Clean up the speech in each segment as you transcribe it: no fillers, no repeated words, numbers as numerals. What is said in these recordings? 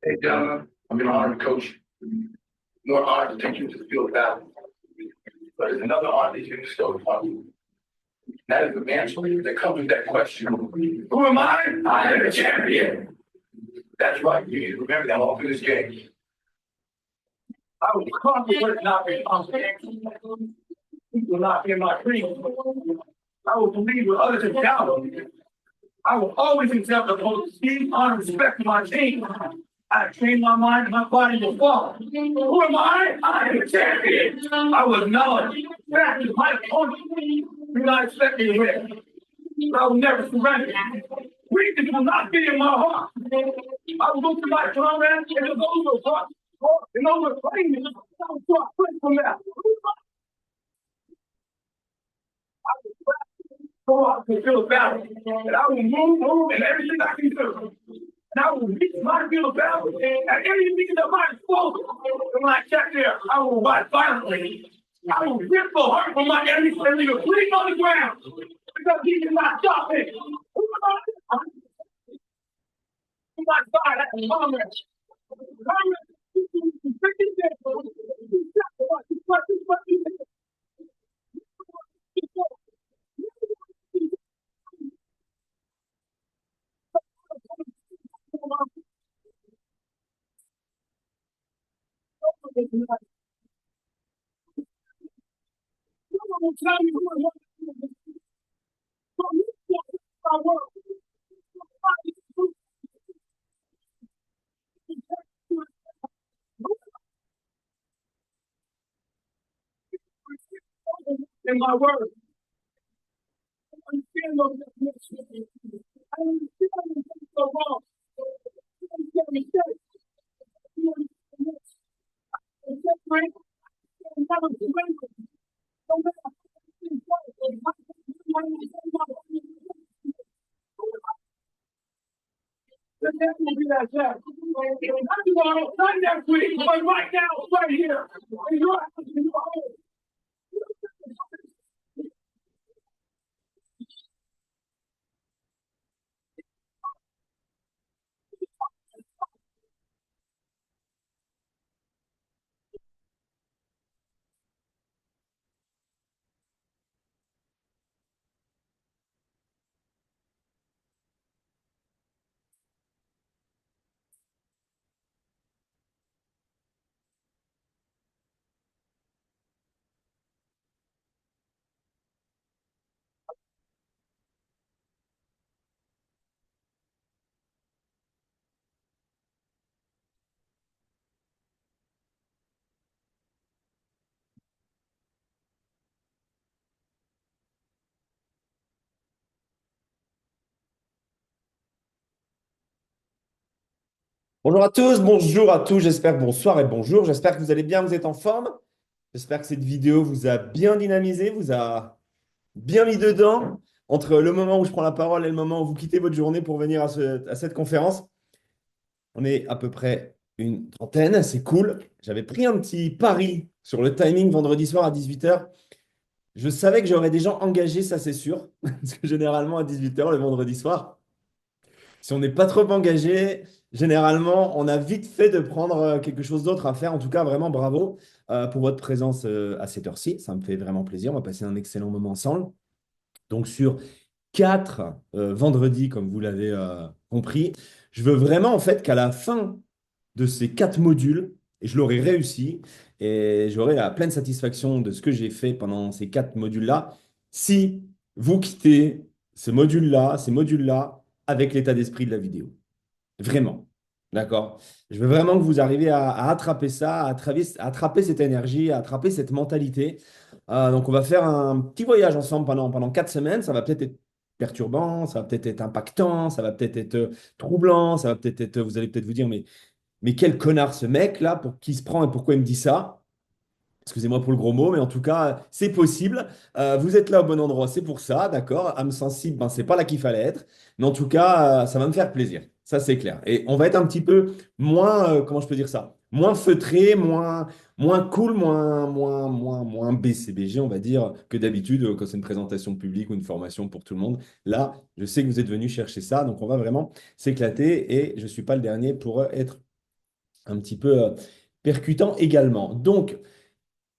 I'm going to honor the coach. More honor to take you to the field of battle. But there's another honor that you can still upon. That is the mantle that comes with that question. Who am I? I am a champion. That's right. You need to remember that all through this game. I will conquer not be confident. Will not be in my dreams. I will believe what others have doubted. I will always accept the most esteem, honor, and respect of my team. I have trained my mind and my body to fall. Who am I? I am a champion. I will acknowledge that is my opponent. Do not expect me to win. I will never surrender. Weakness will not be in my heart. I will look to my comrades and to those who are and those who are fighting me. I will draw strength from that. Go out to the field of battle, and I will move, and everything I can do. And I will reach my field of battle, and anything that might expose. And when I get there, I will fight violently. I will rip the heart from my enemies and leave a bleeding on the ground, because he cannot stop me. On my side, I am comrade. Tell me who I want. In my word, I understand those definitions. I understand them so wrong. I understand mistakes. Not next week, but right now, right here. Bonjour à tous, bonjour à tous, j'espère, bonsoir et bonjour, j'espère que vous allez bien, vous êtes en forme. J'espère que cette vidéo vous a bien dynamisé, vous a bien mis dedans entre le moment où je prends la parole et le moment où vous quittez votre journée pour venir à cette conférence. On est à peu près une trentaine, c'est cool. J'avais pris un petit pari sur le timing vendredi soir à 18h. Je savais que j'aurais des gens engagés, ça c'est sûr, parce que généralement à 18h le vendredi soir, si on n'est pas trop engagé, généralement, on a vite fait de prendre quelque chose d'autre à faire. En tout cas, vraiment bravo pour votre présence à cette heure-ci. Ça me fait vraiment plaisir. On va passer un excellent moment ensemble. Donc, sur 4 vendredis, comme vous l'avez compris, je veux vraiment en fait qu'à la fin de ces 4 modules, et je l'aurai réussi, et j'aurai la pleine satisfaction de ce que j'ai fait pendant ces 4 modules-là, si vous quittez ces modules-là, avec l'état d'esprit de la vidéo. Vraiment. D'accord? Je veux vraiment que vous arriviez à attraper ça, à attraper cette énergie, à attraper cette mentalité. Donc, on va faire un petit voyage ensemble pendant 4 semaines. Ça va peut-être être perturbant, ça va peut-être être impactant, ça va peut-être être troublant, ça va peut-être être, vous allez peut-être vous dire, mais quel connard ce mec-là, pour qui il se prend et pourquoi il me dit ça? Excusez-moi pour le gros mot, mais en tout cas, c'est possible. Vous êtes là au bon endroit, c'est pour ça, d'accord? Âme sensible, ben, c'est pas là qu'il fallait être. Mais en tout cas, ça va me faire plaisir. Ça, c'est clair. Et on va être un petit peu moins, comment je peux dire ça? Moins feutré, moins cool, moins BCBG, on va dire, que d'habitude quand c'est une présentation publique ou une formation pour tout le monde. Là, je sais que vous êtes venus chercher ça, donc on va vraiment s'éclater et je ne suis pas le dernier pour être un petit peu percutant également. Donc,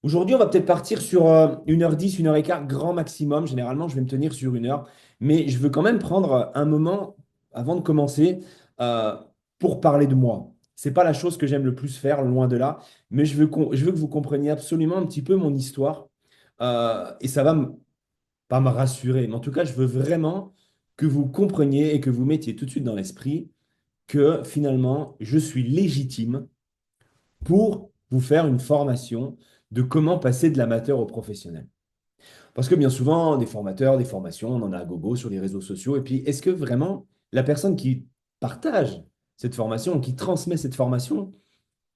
aujourd'hui, on va peut-être partir sur 1h10, 1h15, grand maximum. Généralement, je vais me tenir sur 1 heure. Mais je veux quand même prendre un moment avant de commencer euh, pour parler de moi. C'est pas la chose que j'aime le plus faire, loin de là. Mais je veux que vous compreniez absolument un petit peu mon histoire. Et ça va pas me rassurer. Mais en tout cas, je veux vraiment que vous compreniez et que vous mettiez tout de suite dans l'esprit que finalement, je suis légitime pour vous faire une formation de comment passer de l'amateur au professionnel. Parce que bien souvent, des formateurs, des formations, on en a à gogo sur les réseaux sociaux. Et puis, est-ce que vraiment la personne qui partage cette formation, qui transmet cette formation,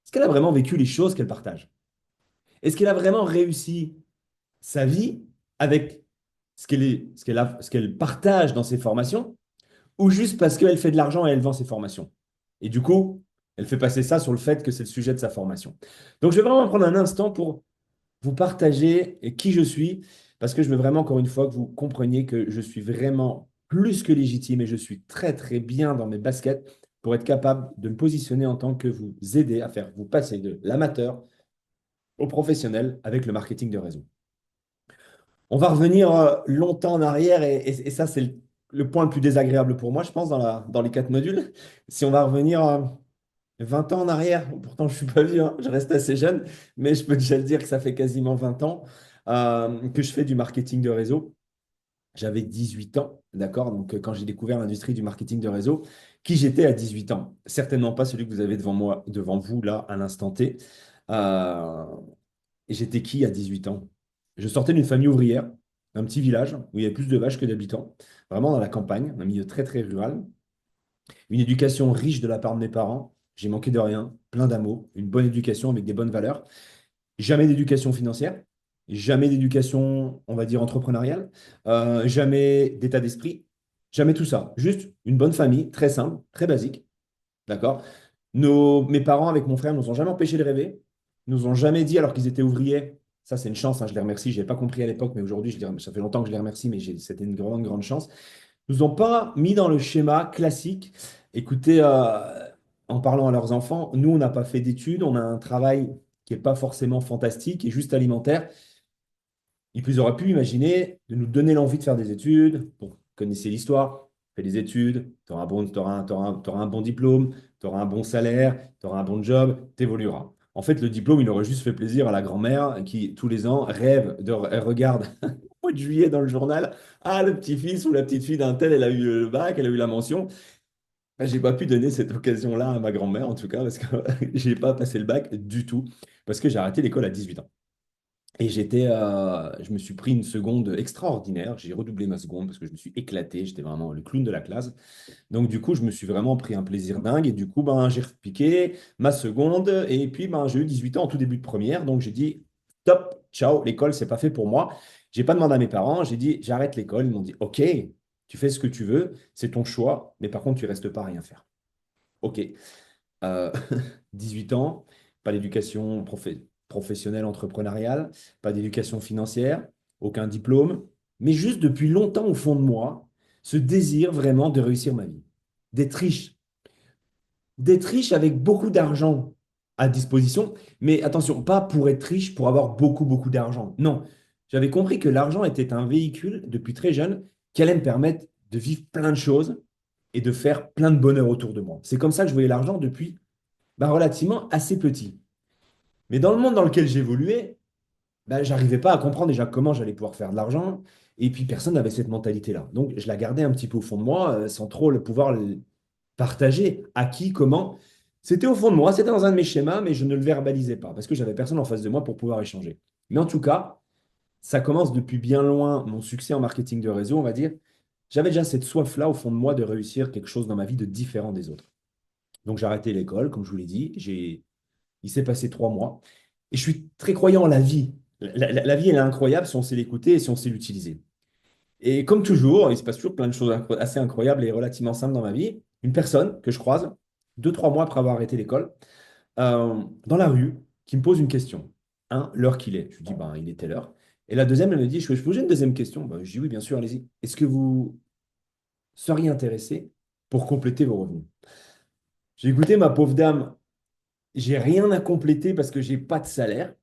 est-ce qu'elle a vraiment vécu les choses qu'elle partage? Est-ce qu'elle a vraiment réussi sa vie avec ce qu'elle partage dans ses formations, ou juste parce qu'elle fait de l'argent et elle vend ses formations? Et du coup, elle fait passer ça sur le fait que c'est le sujet de sa formation. Donc, je vais vraiment prendre un instant pour vous partager qui je suis, parce que je veux vraiment, encore une fois, que vous compreniez que je suis vraiment plus que légitime et je suis très, très bien dans mes baskets pour être capable de me positionner en tant que vous aider à faire vous passer de l'amateur au professionnel avec le marketing de réseau. On va revenir longtemps en arrière et ça, c'est le point le plus désagréable pour moi, je pense, dans les 4 modules. Si on va revenir 20 ans en arrière, pourtant je suis pas vieux, hein, je reste assez jeune, mais je peux déjà le dire que ça fait quasiment 20 ans que je fais du marketing de réseau. J'avais 18 ans, d'accord? Donc quand j'ai découvert l'industrie du marketing de réseau, qui j'étais à 18 ans? Certainement pas celui que vous avez devant moi, devant vous là, à l'instant T. Euh, et j'étais qui à 18 ans? Je sortais d'une famille ouvrière, un petit village où il y avait plus de vaches que d'habitants, vraiment dans la campagne, un milieu très très rural. Une éducation riche de la part de mes parents. J'ai manqué de rien, plein d'amour, une bonne éducation avec des bonnes valeurs. Jamais d'éducation financière, jamais d'éducation, on va dire, entrepreneuriale, jamais d'état d'esprit, jamais tout ça. Juste une bonne famille, très simple, très basique. D'accord? Mes parents, avec mon frère, nous ont jamais empêché de rêver, nous ont jamais dit, alors qu'ils étaient ouvriers, ça c'est une chance, hein, je les remercie, je n'ai pas compris à l'époque, mais aujourd'hui, ça fait longtemps que je les remercie, mais c'était une grande, grande chance nous ont pas mis dans le schéma classique. Écoutez, en parlant à leurs enfants, nous, on n'a pas fait d'études, on a un travail qui n'est pas forcément fantastique et juste alimentaire. Et puis, ils auraient pu imaginer de nous donner l'envie de faire des études. Bon, vous connaissez l'histoire, fais des études, tu auras un bon diplôme, tu auras un bon salaire, tu auras un bon job, tu évolueras. En fait, le diplôme, il aurait juste fait plaisir à la grand-mère qui, tous les ans, rêve elle regarde au mois de juillet dans le journal. Ah, le petit-fils ou la petite-fille d'un tel, elle a eu le bac, elle a eu la mention. Ben, j'ai pas pu donner cette occasion-là à ma grand-mère, en tout cas, parce que j'ai pas passé le bac du tout, parce que j'ai arrêté l'école à 18 ans. Et je me suis pris une seconde extraordinaire. J'ai redoublé ma seconde parce que je me suis éclaté. J'étais vraiment le clown de la classe. Donc, du coup, je me suis vraiment pris un plaisir dingue. Et du coup, ben, j'ai repiqué ma seconde. Et puis, ben, j'ai eu 18 ans en tout début de première. Donc, j'ai dit, stop, ciao, l'école, c'est pas fait pour moi. J'ai pas demandé à mes parents. J'ai dit, j'arrête l'école. Ils m'ont dit, OK, tu fais ce que tu veux. C'est ton choix. Mais par contre, tu restes pas à rien faire. OK. Euh, 18 ans, pas d'éducation professionnelle, entrepreneuriale, pas d'éducation financière, aucun diplôme, mais juste depuis longtemps au fond de moi, ce désir vraiment de réussir ma vie, d'être riche, d'être riche avec beaucoup d'argent à disposition, mais attention, pas pour être riche, pour avoir beaucoup, beaucoup d'argent. Non, j'avais compris que l'argent était un véhicule depuis très jeune qui allait me permettre de vivre plein de choses et de faire plein de bonheur autour de moi. C'est comme ça que je voyais l'argent depuis relativement assez petit. Mais dans le monde dans lequel j'évoluais, j'arrivais pas à comprendre déjà comment j'allais pouvoir faire de l'argent. Et puis personne n'avait cette mentalité-là. Donc je la gardais un petit peu au fond de moi, sans trop le pouvoir le partager à qui, comment. C'était au fond de moi, c'était dans un de mes schémas, mais je ne le verbalisais pas parce que j'avais personne en face de moi pour pouvoir échanger. Mais en tout cas, ça commence depuis bien loin mon succès en marketing de réseau, on va dire. J'avais déjà cette soif-là au fond de moi de réussir quelque chose dans ma vie de différent des autres. Donc j'ai arrêté l'école, comme je vous l'ai dit. Il s'est passé 3 mois. Et je suis très croyant en la vie. La vie, elle est incroyable si on sait l'écouter et si on sait l'utiliser. Et comme toujours, il se passe toujours plein de choses assez incroyables et relativement simples dans ma vie. Une personne que je croise, 2, 3 mois après avoir arrêté l'école, dans la rue, qui me pose une question. Un, l'heure qu'il est. Je lui dis, ben, il est telle heure. Et la deuxième, elle me dit, je peux poser une deuxième question? Ben, je dis, oui, bien sûr, allez-y. Est-ce que vous seriez intéressé pour compléter vos revenus? J'ai écouté ma pauvre dame j'ai rien à compléter parce que j'ai pas de salaire.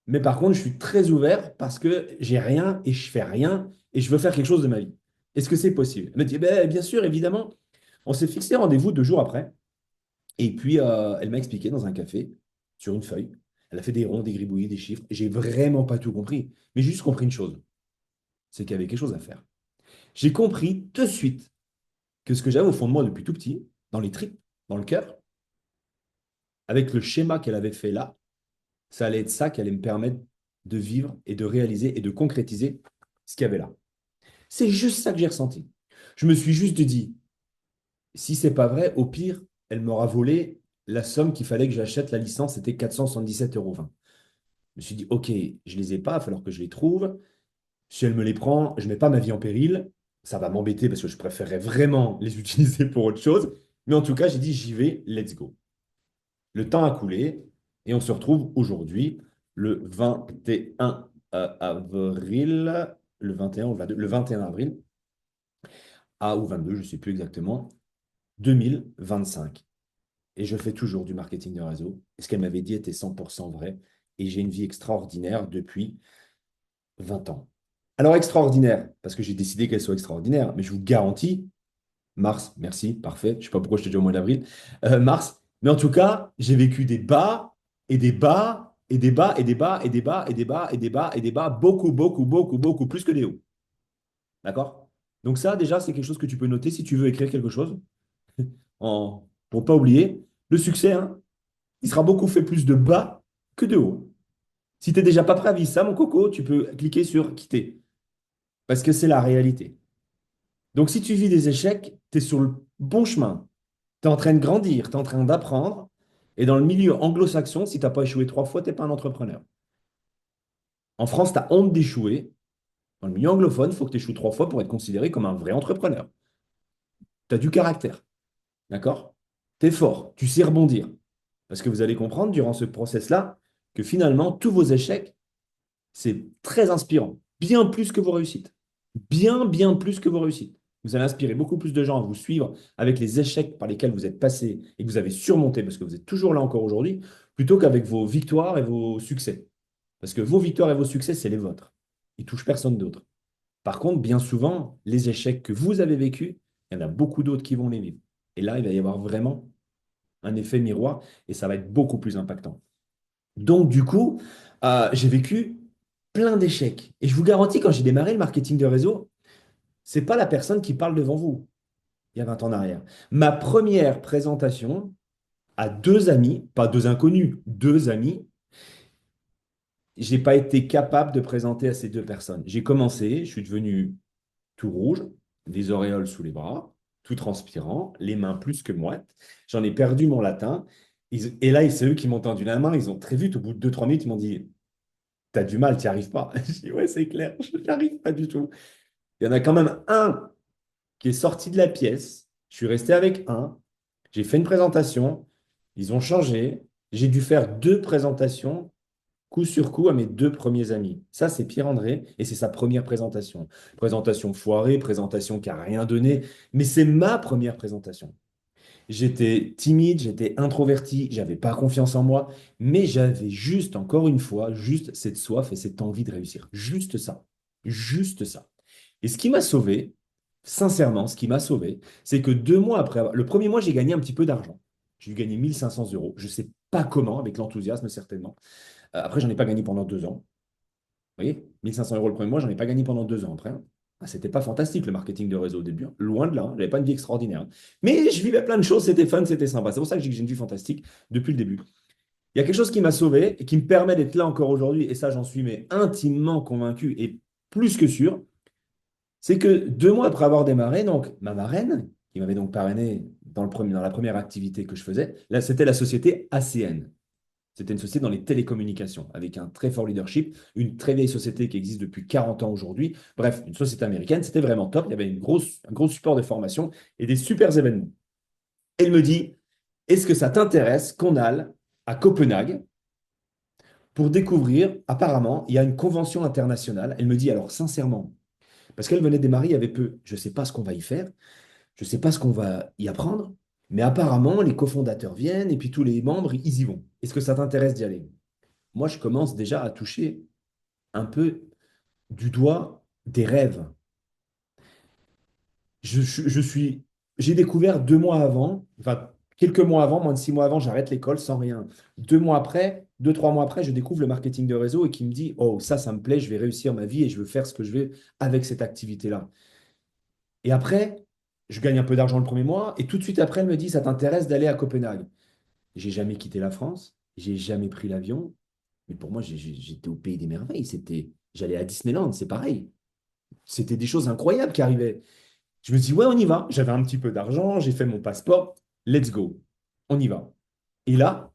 Mais par contre, je suis très ouvert parce que j'ai rien et je fais rien et je veux faire quelque chose de ma vie. Est-ce que c'est possible? Elle me dit, ben, bien sûr, évidemment. On s'est fixé rendez-vous 2 jours après. Et puis, elle m'a expliqué dans un café, sur une feuille. Elle a fait des ronds, des gribouillis, des chiffres. J'ai vraiment pas tout compris. Mais j'ai juste compris une chose, c'est qu'il y avait quelque chose à faire. J'ai compris de suite que ce que j'avais au fond de moi depuis tout petit, dans les tripes, dans le cœur, avec le schéma qu'elle avait fait là, ça allait être ça qui allait me permettre de vivre et de réaliser et de concrétiser ce qu'il y avait là. C'est juste ça que j'ai ressenti. Je me suis juste dit, si c'est pas vrai, au pire, elle m'aura volé la somme qu'il fallait que j'achète la licence, c'était 477,20 €. Je me suis dit, OK, je les ai pas, il va falloir que je les trouve. Si elle me les prend, je ne mets pas ma vie en péril. Ça va m'embêter parce que je préférerais vraiment les utiliser pour autre chose. Mais en tout cas, j'ai dit, j'y vais, let's go. Le temps a coulé et on se retrouve aujourd'hui, le 21 avril, le 21 ou 22, le 21 avril, ou 22, je ne sais plus exactement, 2025. Et je fais toujours du marketing de réseau. Et ce qu'elle m'avait dit était 100% vrai. Et j'ai une vie extraordinaire depuis 20 ans. Alors extraordinaire, parce que j'ai décidé qu'elle soit extraordinaire, mais je vous garantis, mars, merci, parfait, je ne sais pas pourquoi je t'ai dit au mois d'avril, mars, mais en tout cas, j'ai vécu des bas et des bas et des bas et des bas et des bas et des bas et des bas et des bas, beaucoup, beaucoup, beaucoup, beaucoup plus que des hauts. D'accord? Donc ça, déjà, c'est quelque chose que tu peux noter si tu veux écrire quelque chose, pour ne pas oublier, le succès, hein, il sera beaucoup fait plus de bas que de hauts. Si tu n'es déjà pas prêt à vivre ça, mon coco, tu peux cliquer sur quitter, parce que c'est la réalité. Donc, si tu vis des échecs, tu es sur le bon chemin. Tu es en train de grandir, tu es en train d'apprendre. Et dans le milieu anglo-saxon, si tu n'as pas échoué 3 fois, tu n'es pas un entrepreneur. En France, tu as honte d'échouer. Dans le milieu anglophone, il faut que tu échoues 3 fois pour être considéré comme un vrai entrepreneur. Tu as du caractère. D'accord? Tu es fort. Tu sais rebondir. Parce que vous allez comprendre durant ce process-là que finalement, tous vos échecs, c'est très inspirant. Bien plus que vos réussites. Bien, bien plus que vos réussites. Vous allez inspirer beaucoup plus de gens à vous suivre avec les échecs par lesquels vous êtes passé et que vous avez surmonté parce que vous êtes toujours là encore aujourd'hui, plutôt qu'avec vos victoires et vos succès. Parce que vos victoires et vos succès, c'est les vôtres. Ils ne touchent personne d'autre. Par contre, bien souvent, les échecs que vous avez vécus, il y en a beaucoup d'autres qui vont les vivre. Et là, il va y avoir vraiment un effet miroir et ça va être beaucoup plus impactant. Donc, du coup, j'ai vécu plein d'échecs. Et je vous garantis, quand j'ai démarré le marketing de réseau, c'est pas la personne qui parle devant vous, il y a 20 ans en arrière. Ma première présentation à 2 amis, pas 2 inconnus, 2 amis, j'ai pas été capable de présenter à ces 2 personnes. J'ai commencé, je suis devenu tout rouge, des auréoles sous les bras, tout transpirant, les mains plus que moites. J'en ai perdu mon latin. Et là, c'est eux qui m'ont tendu la main. Ils ont très vite, au bout de 2, 3 minutes, ils m'ont dit, t'as du mal, tu n'y arrives pas. Je dis, ouais, c'est clair, je n'y arrive pas du tout. Il y en a quand même un qui est sorti de la pièce. Je suis resté avec un. J'ai fait une présentation. Ils ont changé. J'ai dû faire 2 présentations, coup sur coup, à mes 2 premiers amis. Ça, c'est Pierre-André et c'est sa première présentation. Présentation foirée, présentation qui n'a rien donné, mais c'est ma première présentation. J'étais timide, j'étais introverti, j'avais pas confiance en moi, mais j'avais juste, encore une fois, juste cette soif et cette envie de réussir. Juste ça. Juste ça. Et ce qui m'a sauvé, sincèrement, ce qui m'a sauvé, c'est que 2 mois après, le premier mois, j'ai gagné un petit peu d'argent. J'ai gagné 1 500 €. Je ne sais pas comment, avec l'enthousiasme certainement. Après, j'en ai pas gagné pendant 2 ans. Vous voyez, 1 500 € le premier mois, j'en ai pas gagné pendant 2 ans après, hein. C'était pas fantastique le marketing de réseau au début, hein. Loin de là, hein. J'avais pas une vie extraordinaire, hein. Mais je vivais plein de choses, c'était fun, c'était sympa. C'est pour ça que je dis que j'ai une vie fantastique depuis le début. Il y a quelque chose qui m'a sauvé et qui me permet d'être là encore aujourd'hui, et ça, j'en suis mais intimement convaincu et plus que sûr, c'est que 2 mois après avoir démarré, donc ma marraine, qui m'avait donc parrainé dans la première activité que je faisais, là, c'était la société ACN. C'était une société dans les télécommunications, avec un très fort leadership, une très vieille société qui existe depuis 40 ans aujourd'hui. Bref, une société américaine, c'était vraiment top. Il y avait un gros support de formation et des super événements. Elle me dit, est-ce que ça t'intéresse qu'on aille à Copenhague pour découvrir, apparemment, il y a une convention internationale. Elle me dit, alors sincèrement, parce qu'elle venait de démarrer, il y avait peu, je ne sais pas ce qu'on va y faire, je ne sais pas ce qu'on va y apprendre, Mais apparemment, les cofondateurs viennent et puis tous les membres, ils y vont. Est-ce que ça t'intéresse d'y aller? Moi, je commence déjà à toucher un peu du doigt des rêves. Je suis, j'ai découvert 2 mois avant, enfin quelques mois avant, moins de 6 mois avant, j'arrête l'école sans rien. 2 mois après, 2, 3 mois après, je découvre le marketing de réseau et qui me dit, oh, ça me plaît, je vais réussir ma vie et je veux faire ce que je veux avec cette activité-là. Et après, je gagne un peu d'argent le premier mois et tout de suite après, elle me dit, ça t'intéresse d'aller à Copenhague? J'ai jamais quitté la France, j'ai jamais pris l'avion, mais pour moi, j'étais au pays des merveilles. J'allais à Disneyland, c'est pareil. C'était des choses incroyables qui arrivaient. Je me dis, ouais, on y va. J'avais un petit peu d'argent, j'ai fait mon passeport, let's go. On y va. Et là,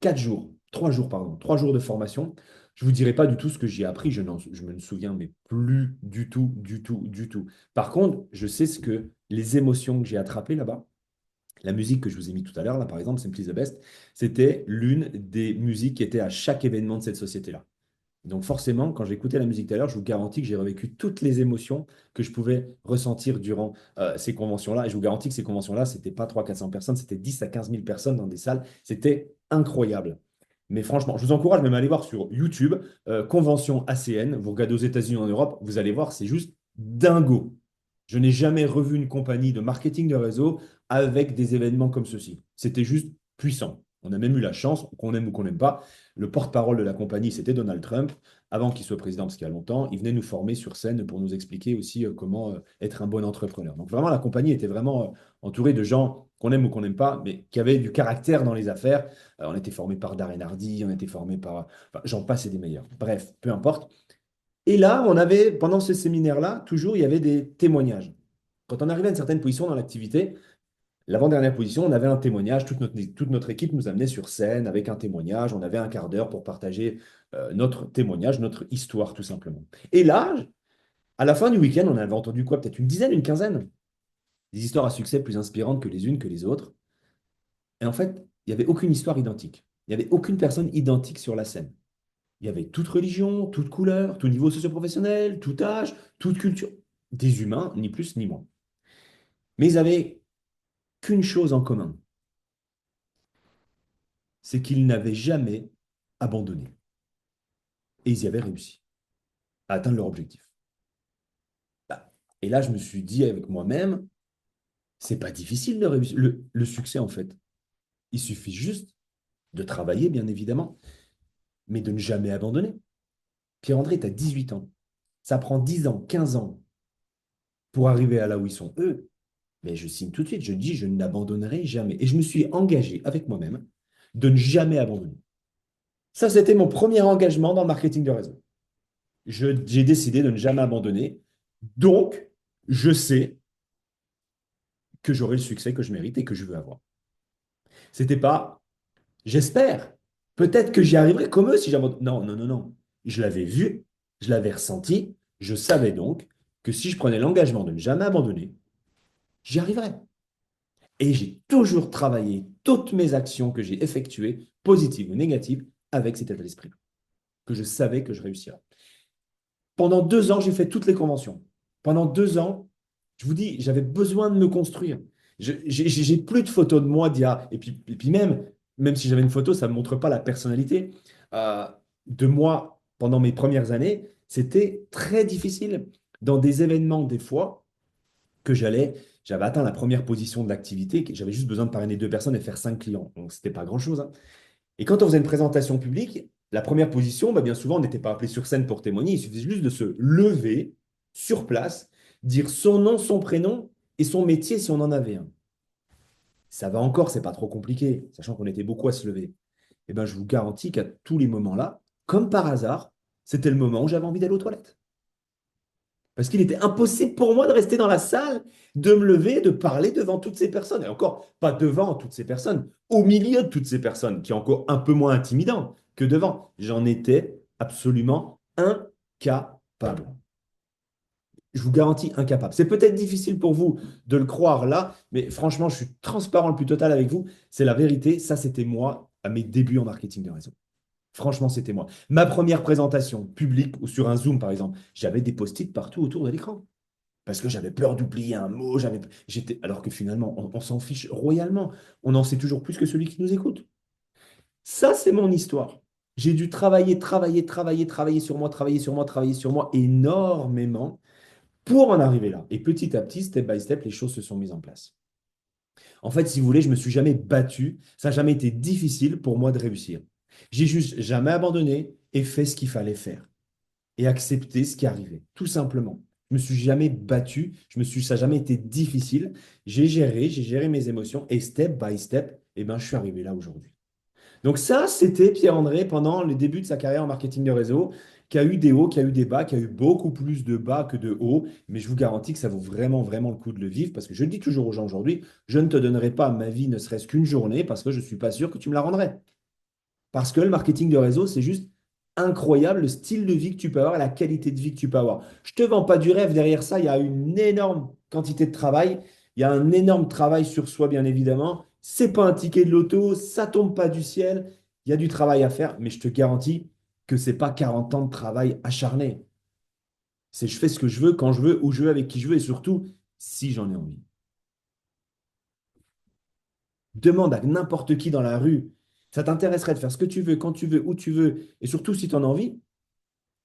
4 jours, 3 jours, pardon, 3 jours de formation. Je ne vous dirai pas du tout ce que j'ai appris, je me souviens, mais plus du tout, du tout, du tout. Par contre, je sais ce que les émotions que j'ai attrapées là-bas, la musique que je vous ai mis tout à l'heure, là, par exemple, Simply the Best, c'était l'une des musiques qui était à chaque événement de cette société-là. Donc forcément, quand j'écoutais la musique tout à l'heure, je vous garantis que j'ai revécu toutes les émotions que je pouvais ressentir durant ces conventions-là. Et je vous garantis que ces conventions-là, ce n'était pas 300 400 personnes, c'était 10 à 15 000 personnes dans des salles. C'était incroyable. Mais franchement, je vous encourage même à aller voir sur YouTube, Convention ACN. Vous regardez aux États-Unis, en Europe, vous allez voir, c'est juste dingo. Je n'ai jamais revu une compagnie de marketing de réseau avec des événements comme ceci. C'était juste puissant. On a même eu la chance, qu'on aime ou qu'on n'aime pas, le porte-parole de la compagnie, c'était Donald Trump. Avant qu'il soit président, parce qu'il y a longtemps, il venait nous former sur scène pour nous expliquer aussi comment être un bon entrepreneur. Donc vraiment, la compagnie était vraiment entourée de gens qu'on aime ou qu'on n'aime pas, mais qui avaient du caractère dans les affaires. On était formé par Darren Hardy, on était formé par... Enfin, j'en passe et des meilleurs. Bref, peu importe. Et là, on avait, pendant ce séminaire-là, toujours, il y avait des témoignages. Quand on arrivait à une certaine position dans l'activité, l'avant-dernière position, on avait un témoignage. Toute notre équipe nous amenait sur scène avec un témoignage. On avait un quart d'heure pour partager notre témoignage, notre histoire, tout simplement. Et là, à la fin du week-end, on avait entendu quoi? Peut-être une dizaine, une quinzaine. Des histoires à succès plus inspirantes que les unes que les autres. Et en fait, il n'y avait aucune histoire identique. Il n'y avait aucune personne identique sur la scène. Il y avait toute religion, toute couleur, tout niveau socio-professionnel, tout âge, toute culture. Des humains, ni plus ni moins. Mais ils avaient qu'une chose en commun, c'est qu'ils n'avaient jamais abandonné. Et ils y avaient réussi à atteindre leur objectif. Bah, et là, je me suis dit avec moi-même, c'est pas difficile de réussir. Le succès, en fait, il suffit juste de travailler, bien évidemment, mais de ne jamais abandonner. Pierre-André, tu as 18 ans. Ça prend 10 ans, 15 ans pour arriver à là où ils sont eux. Mais je signe tout de suite, je dis, je n'abandonnerai jamais. Et je me suis engagé avec moi-même de ne jamais abandonner. Ça, c'était mon premier engagement dans le marketing de réseau. J'ai décidé de ne jamais abandonner. Donc, je sais que j'aurai le succès que je mérite et que je veux avoir. C'était pas, j'espère, peut-être que j'y arriverai comme eux si j'abandonne. Non, non, non, non. Je l'avais vu, je l'avais ressenti. Je savais donc que si je prenais l'engagement de ne jamais abandonner, j'y arriverais. Et j'ai toujours travaillé toutes mes actions que j'ai effectuées, positives ou négatives, avec cet état d'esprit, que je savais que je réussirais. Pendant 2 ans, j'ai fait toutes les conventions. Pendant 2 ans, je vous dis, j'avais besoin de me construire. J'ai plus de photos de moi d'il y a. Et puis même si j'avais une photo, ça ne montre pas la personnalité de moi pendant mes premières années. C'était très difficile. Dans des événements, des fois, que j'avais atteint la première position de l'activité, j'avais juste besoin de parrainer 2 personnes et faire 5 clients. Donc, ce n'était pas grand-chose, hein. Et quand on faisait une présentation publique, la première position, bah, bien souvent, on n'était pas appelé sur scène pour témoigner. Il suffisait juste de se lever sur place, dire son nom, son prénom et son métier si on en avait un. Ça va encore, c'est pas trop compliqué, sachant qu'on était beaucoup à se lever. Eh ben, je vous garantis qu'à tous les moments-là, comme par hasard, c'était le moment où j'avais envie d'aller aux toilettes. Parce qu'il était impossible pour moi de rester dans la salle, de me lever, de parler devant toutes ces personnes. Et encore, pas devant toutes ces personnes, au milieu de toutes ces personnes, qui est encore un peu moins intimidant que devant. J'en étais absolument incapable. Je vous garantis incapable. C'est peut-être difficile pour vous de le croire là, mais franchement, je suis transparent le plus total avec vous. C'est la vérité. Ça, c'était moi à mes débuts en marketing de réseau. Franchement, c'était moi. Ma première présentation publique ou sur un Zoom, par exemple, j'avais des post-it partout autour de l'écran. parce que j'avais peur d'oublier un mot, alors que finalement, on s'en fiche royalement. On en sait toujours plus que celui qui nous écoute. Ça, c'est mon histoire. J'ai dû travailler sur moi, travailler sur moi énormément pour en arriver là. Et petit à petit, step by step, les choses se sont mises en place. En fait, si vous voulez, je ne me suis jamais battu. Ça n'a jamais été difficile pour moi de réussir. J'ai juste jamais abandonné et fait ce qu'il fallait faire et accepté ce qui arrivait, tout simplement. Je me suis jamais battu, ça n'a jamais été difficile. J'ai géré mes émotions et step by step, eh ben, je suis arrivé là aujourd'hui. Donc ça, c'était Pierre-André pendant le début de sa carrière en marketing de réseau, qui a eu des hauts, qui a eu des bas, qui a eu beaucoup plus de bas que de hauts. Mais je vous garantis que ça vaut vraiment, vraiment le coup de le vivre parce que je le dis toujours aux gens aujourd'hui, je ne te donnerai pas ma vie ne serait-ce qu'une journée parce que je ne suis pas sûr que tu me la rendrais. Parce que le marketing de réseau, c'est juste incroyable le style de vie que tu peux avoir et la qualité de vie que tu peux avoir. Je ne te vends pas du rêve. Derrière ça, il y a une énorme quantité de travail. Il y a un énorme travail sur soi, bien évidemment. C'est pas un ticket de loto, ça tombe pas du ciel. Il y a du travail à faire, mais je te garantis que c'est pas 40 ans de travail acharné. C'est je fais ce que je veux, quand je veux, où je veux, avec qui je veux et surtout si j'en ai envie. Demande à n'importe qui dans la rue. Ça t'intéresserait de faire ce que tu veux, quand tu veux, où tu veux, et surtout si tu en as envie,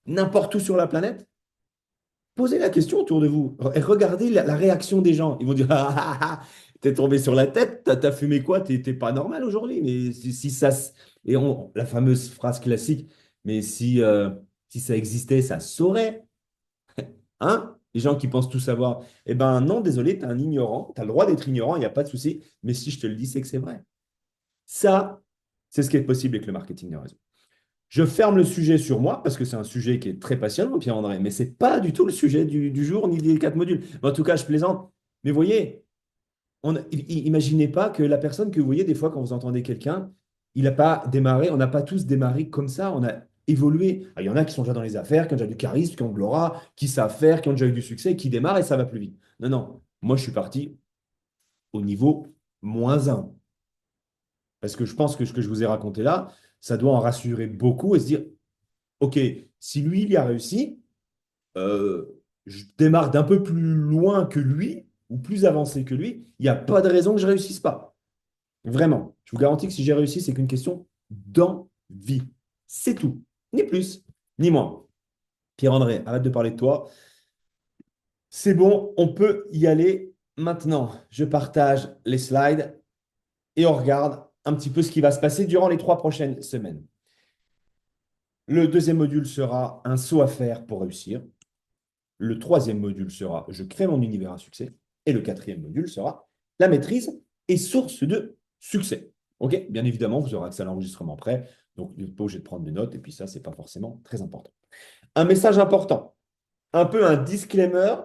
n'importe où sur la planète, posez la question autour de vous et regardez la réaction des gens. Ils vont dire ah, ah, ah, t'es tombé sur la tête, t'as fumé quoi, t'es pas normal aujourd'hui. Mais si ça. Et la fameuse phrase classique, mais si ça existait, ça se saurait. Hein? Les gens qui pensent tout savoir. Eh ben non, désolé, t'es un ignorant. T'as le droit d'être ignorant, il n'y a pas de souci. Mais si je te le dis, c'est que c'est vrai. Ça, c'est ce qui est possible avec le marketing de réseau. Je ferme le sujet sur moi parce que c'est un sujet qui est très passionnant, Pierre-André, mais ce n'est pas du tout le sujet du jour ni des 4 modules. En tout cas, je plaisante. Mais voyez, imaginez pas que la personne que vous voyez des fois quand vous entendez quelqu'un, il n'a pas démarré, on n'a pas tous démarré comme ça, on a évolué. Ah, il y en a qui sont déjà dans les affaires, qui ont déjà du charisme, qui ont de l'aura, qui savent faire, qui ont déjà eu du succès, qui démarrent et ça va plus vite. Non, non, moi je suis parti au niveau -1. Parce que je pense que ce que je vous ai raconté là, ça doit en rassurer beaucoup et se dire, OK, si lui, il y a réussi, euh, je démarre d'un peu plus loin que lui ou plus avancé que lui, il n'y a pas de raison que je ne réussisse pas. Vraiment. Je vous garantis que si j'ai réussi, c'est qu'une question d'envie. C'est tout. Ni plus, ni moins. Pierre-André, arrête de parler de toi. C'est bon, on peut y aller maintenant. Je partage les slides et on regarde un petit peu ce qui va se passer durant les 3 prochaines semaines. Le deuxième module sera un saut à faire pour réussir. Le troisième module sera je crée mon univers à succès. Et le quatrième module sera la maîtrise et source de succès. OK? Bien évidemment, vous aurez accès à l'enregistrement prêt. Donc, vous n'êtes pas obligé de prendre des notes. Et puis ça, ce n'est pas forcément très important. Un message important. Un peu un disclaimer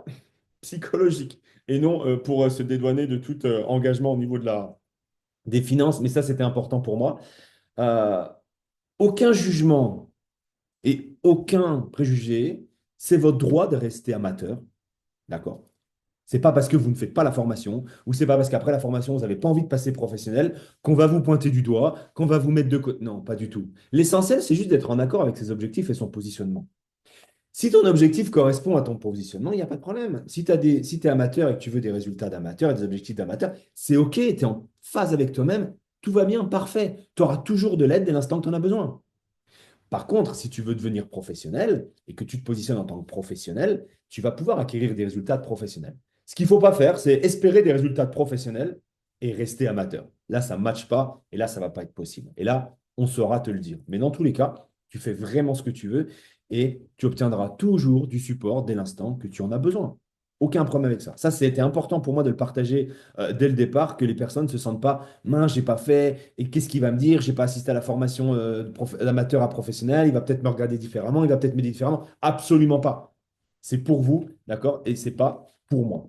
psychologique. Et non pour se dédouaner de tout engagement au niveau des finances. Mais ça, c'était important pour moi. Euh, Aucun jugement et aucun préjugé. C'est votre droit de rester amateur. D'accord? C'est pas parce que vous ne faites pas la formation ou c'est pas parce qu'après la formation, vous n'avez pas envie de passer professionnel qu'on va vous pointer du doigt, qu'on va vous mettre de côté. Non, pas du tout. L'essentiel, c'est juste d'être en accord avec ses objectifs et son positionnement. Si ton objectif correspond à ton positionnement, il n'y a pas de problème. Si tu es amateur et que tu veux des résultats d'amateur et des objectifs d'amateur, c'est OK, tu es en phase avec toi-même, tout va bien, parfait. Tu auras toujours de l'aide dès l'instant que tu en as besoin. Par contre, si tu veux devenir professionnel et que tu te positionnes en tant que professionnel, tu vas pouvoir acquérir des résultats de professionnel. Ce qu'il ne faut pas faire, c'est espérer des résultats de professionnel et rester amateur. Là, ça ne matche pas et là, ça ne va pas être possible. Et là, on saura te le dire. Mais dans tous les cas, tu fais vraiment ce que tu veux et tu obtiendras toujours du support dès l'instant que tu en as besoin. Aucun problème avec ça. Ça, c'était important pour moi de le partager dès le départ, que les personnes ne se sentent pas, mince, j'ai pas fait, et qu'est-ce qu'il va me dire? J'ai pas assisté à la formation d'amateur à professionnel, il va peut-être me regarder différemment, il va peut-être m'aider différemment. Absolument pas. C'est pour vous, d'accord? Et c'est pas pour moi.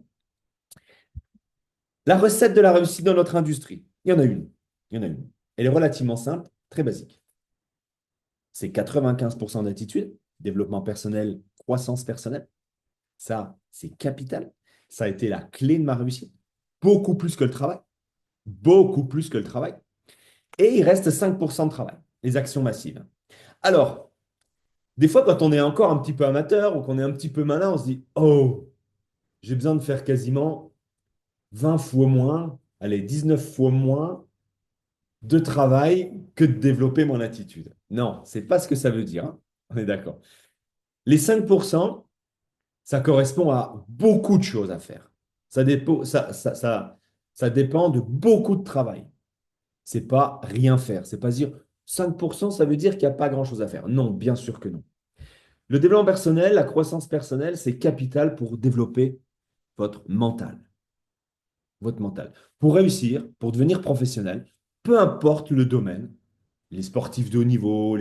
La recette de la réussite dans notre industrie, il y en a une. Il y en a une. Elle est relativement simple, très basique. C'est 95% d'attitude, développement personnel, croissance personnelle. Ça, c'est capital. Ça a été la clé de ma réussite. Beaucoup plus que le travail. Beaucoup plus que le travail. Et il reste 5% de travail, les actions massives. Alors, des fois, quand on est encore un petit peu amateur ou qu'on est un petit peu malin, on se dit, oh, j'ai besoin de faire quasiment 20 fois moins, allez, 19 fois moins de travail que de développer mon attitude. Non, c'est pas ce que ça veut dire, hein. On est d'accord. Les 5%, ça correspond à beaucoup de choses à faire. Ça dépend de beaucoup de travail. C'est pas rien faire. C'est pas dire 5%, ça veut dire qu'il n'y a pas grand-chose à faire. Non, bien sûr que non. Le développement personnel, la croissance personnelle, c'est capital pour développer votre mental. Votre mental. Pour réussir, pour devenir professionnel, peu importe le domaine, les sportifs de haut niveau,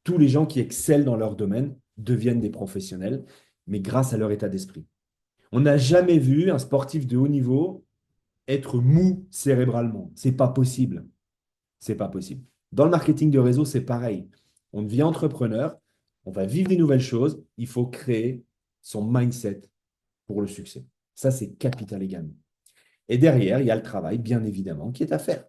tous les gens qui excellent dans leur domaine deviennent des professionnels, mais grâce à leur état d'esprit. On n'a jamais vu un sportif de haut niveau être mou cérébralement. C'est pas possible. C'est pas possible. Dans le marketing de réseau, c'est pareil. On devient entrepreneur, on va vivre des nouvelles choses, il faut créer son mindset pour le succès. Ça, c'est capital également. Et derrière, il y a le travail, bien évidemment, qui est à faire.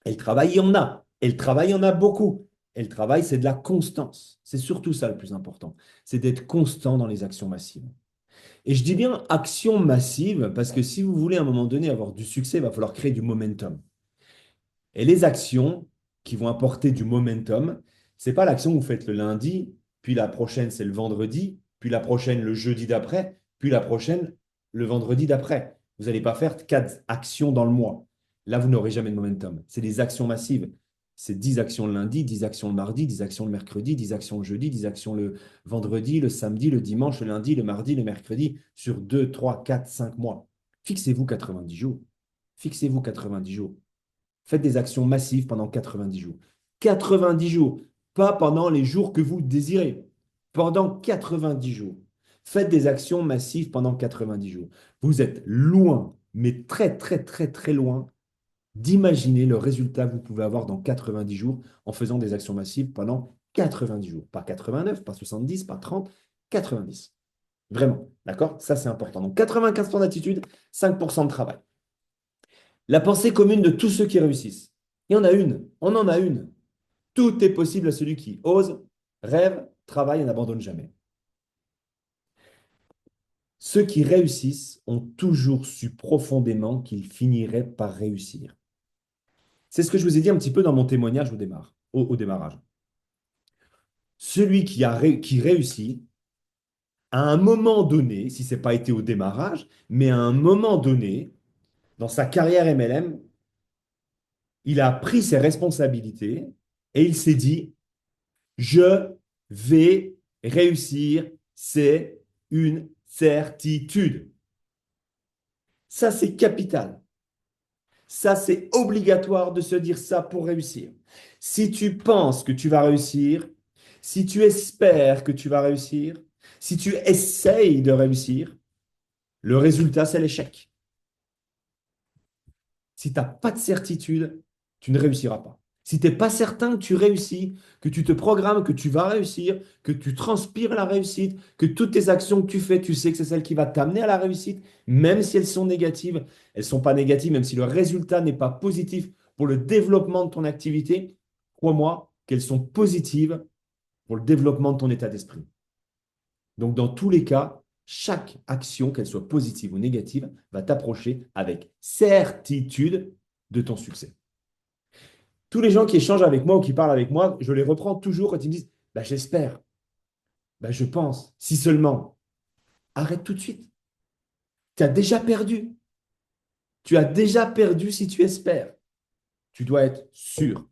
Et le travail, il y en a. Et le travail, il y en a beaucoup. Et le travail, c'est de la constance. C'est surtout ça le plus important. C'est d'être constant dans les actions massives. Et je dis bien action massive parce que si vous voulez à un moment donné avoir du succès, il va falloir créer du momentum. Et les actions qui vont apporter du momentum, c'est pas l'action que vous faites le lundi, puis la prochaine c'est le vendredi, puis la prochaine le jeudi d'après, puis la prochaine le vendredi d'après. Vous n'allez pas faire 4 actions dans le mois. Là, vous n'aurez jamais de momentum. C'est des actions massives. C'est 10 actions le lundi, 10 actions le mardi, 10 actions le mercredi, 10 actions le jeudi, 10 actions le vendredi, le samedi, le dimanche, le lundi, le mardi, le mercredi, sur 2, 3, 4, 5 mois. Fixez-vous 90 jours. Fixez-vous 90 jours. Faites des actions massives pendant 90 jours. 90 jours, pas pendant les jours que vous désirez. Pendant 90 jours. Faites des actions massives pendant 90 jours. Vous êtes loin, mais très, très, très, très loin d'imaginer le résultat que vous pouvez avoir dans 90 jours en faisant des actions massives pendant 90 jours. Pas 89, pas 70, pas 30, 90. Vraiment, d'accord? Ça, c'est important. Donc, 95% d'attitude, 5% de travail. La pensée commune de tous ceux qui réussissent. Il y en a une, on en a une. Tout est possible à celui qui ose, rêve, travaille et n'abandonne jamais. Ceux qui réussissent ont toujours su profondément qu'ils finiraient par réussir. C'est ce que je vous ai dit un petit peu dans mon témoignage au démarrage. Celui qui réussit, à un moment donné, si ce n'est pas été au démarrage, mais à un moment donné, dans sa carrière MLM, il a pris ses responsabilités et il s'est dit, je vais réussir, c'est une certitude. Ça, c'est capital. Ça, c'est obligatoire de se dire ça pour réussir. Si tu penses que tu vas réussir, si tu espères que tu vas réussir, si tu essayes de réussir, le résultat, c'est l'échec. Si tu n'as pas de certitude, tu ne réussiras pas. Si tu n'es pas certain que tu réussis, que tu te programmes, que tu vas réussir, que tu transpires la réussite, que toutes tes actions que tu fais, tu sais que c'est celle qui va t'amener à la réussite, même si elles sont négatives, elles ne sont pas négatives, même si le résultat n'est pas positif pour le développement de ton activité, crois-moi qu'elles sont positives pour le développement de ton état d'esprit. Donc, dans tous les cas, chaque action, qu'elle soit positive ou négative, va t'approcher avec certitude de ton succès. Tous les gens qui échangent avec moi ou qui parlent avec moi, je les reprends toujours quand ils me disent bah, j'espère, bah, je pense, si seulement. Arrête tout de suite. Tu as déjà perdu. Tu as déjà perdu si tu espères. Tu dois être sûr.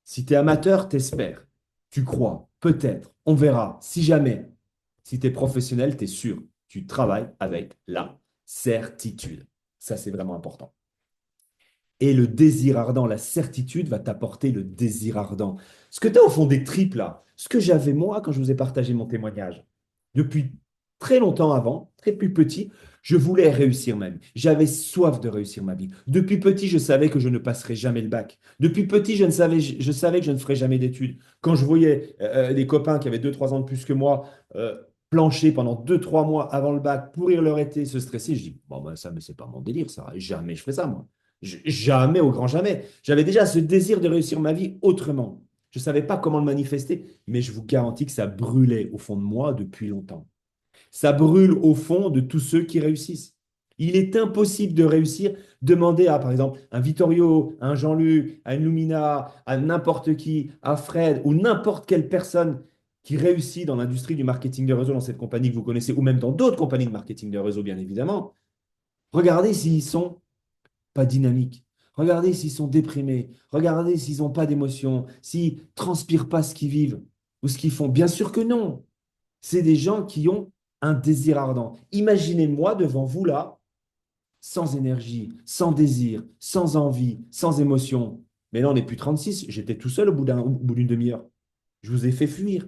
Si tu es amateur, t'espères. Tu crois, peut-être, on verra, si jamais. Si tu es professionnel, tu es sûr. Tu travailles avec la certitude. Ça, c'est vraiment important. Et le désir ardent, la certitude va t'apporter le désir ardent. Ce que tu as au fond des tripes là, ce que j'avais moi quand je vous ai partagé mon témoignage, depuis très longtemps avant, très plus petit, je voulais réussir ma vie. J'avais soif de réussir ma vie. Depuis petit, je savais que je ne passerais jamais le bac. Depuis petit, je savais que je ne ferais jamais d'études. Quand je voyais des copains qui avaient 2, 3 ans de plus que moi plancher pendant 2, 3 mois avant le bac, pourrir leur été, se stresser, je dis, bon, ben, ça, mais c'est pas mon délire, ça. Jamais je ferai ça, moi. Jamais, au grand jamais. J'avais déjà ce désir de réussir ma vie autrement. Je ne savais pas comment le manifester, mais je vous garantis que ça brûlait au fond de moi depuis longtemps. Ça brûle au fond de tous ceux qui réussissent. Il est impossible de réussir. Demandez à, par exemple, un Vittorio, un Jean-Luc, à une Lumina, à n'importe qui, à Fred ou n'importe quelle personne qui réussit dans l'industrie du marketing de réseau, dans cette compagnie que vous connaissez, ou même dans d'autres compagnies de marketing de réseau, bien évidemment. Regardez s'ils sont pas dynamiques. Regardez s'ils sont déprimés. Regardez s'ils n'ont pas d'émotion, s'ils transpirent pas ce qu'ils vivent ou ce qu'ils font. Bien sûr que non. C'est des gens qui ont un désir ardent. Imaginez-moi devant vous là, sans énergie, sans désir, sans envie, sans émotion. Mais là, on n'est plus 36. J'étais tout seul au bout d'une demi-heure. Je vous ai fait fuir.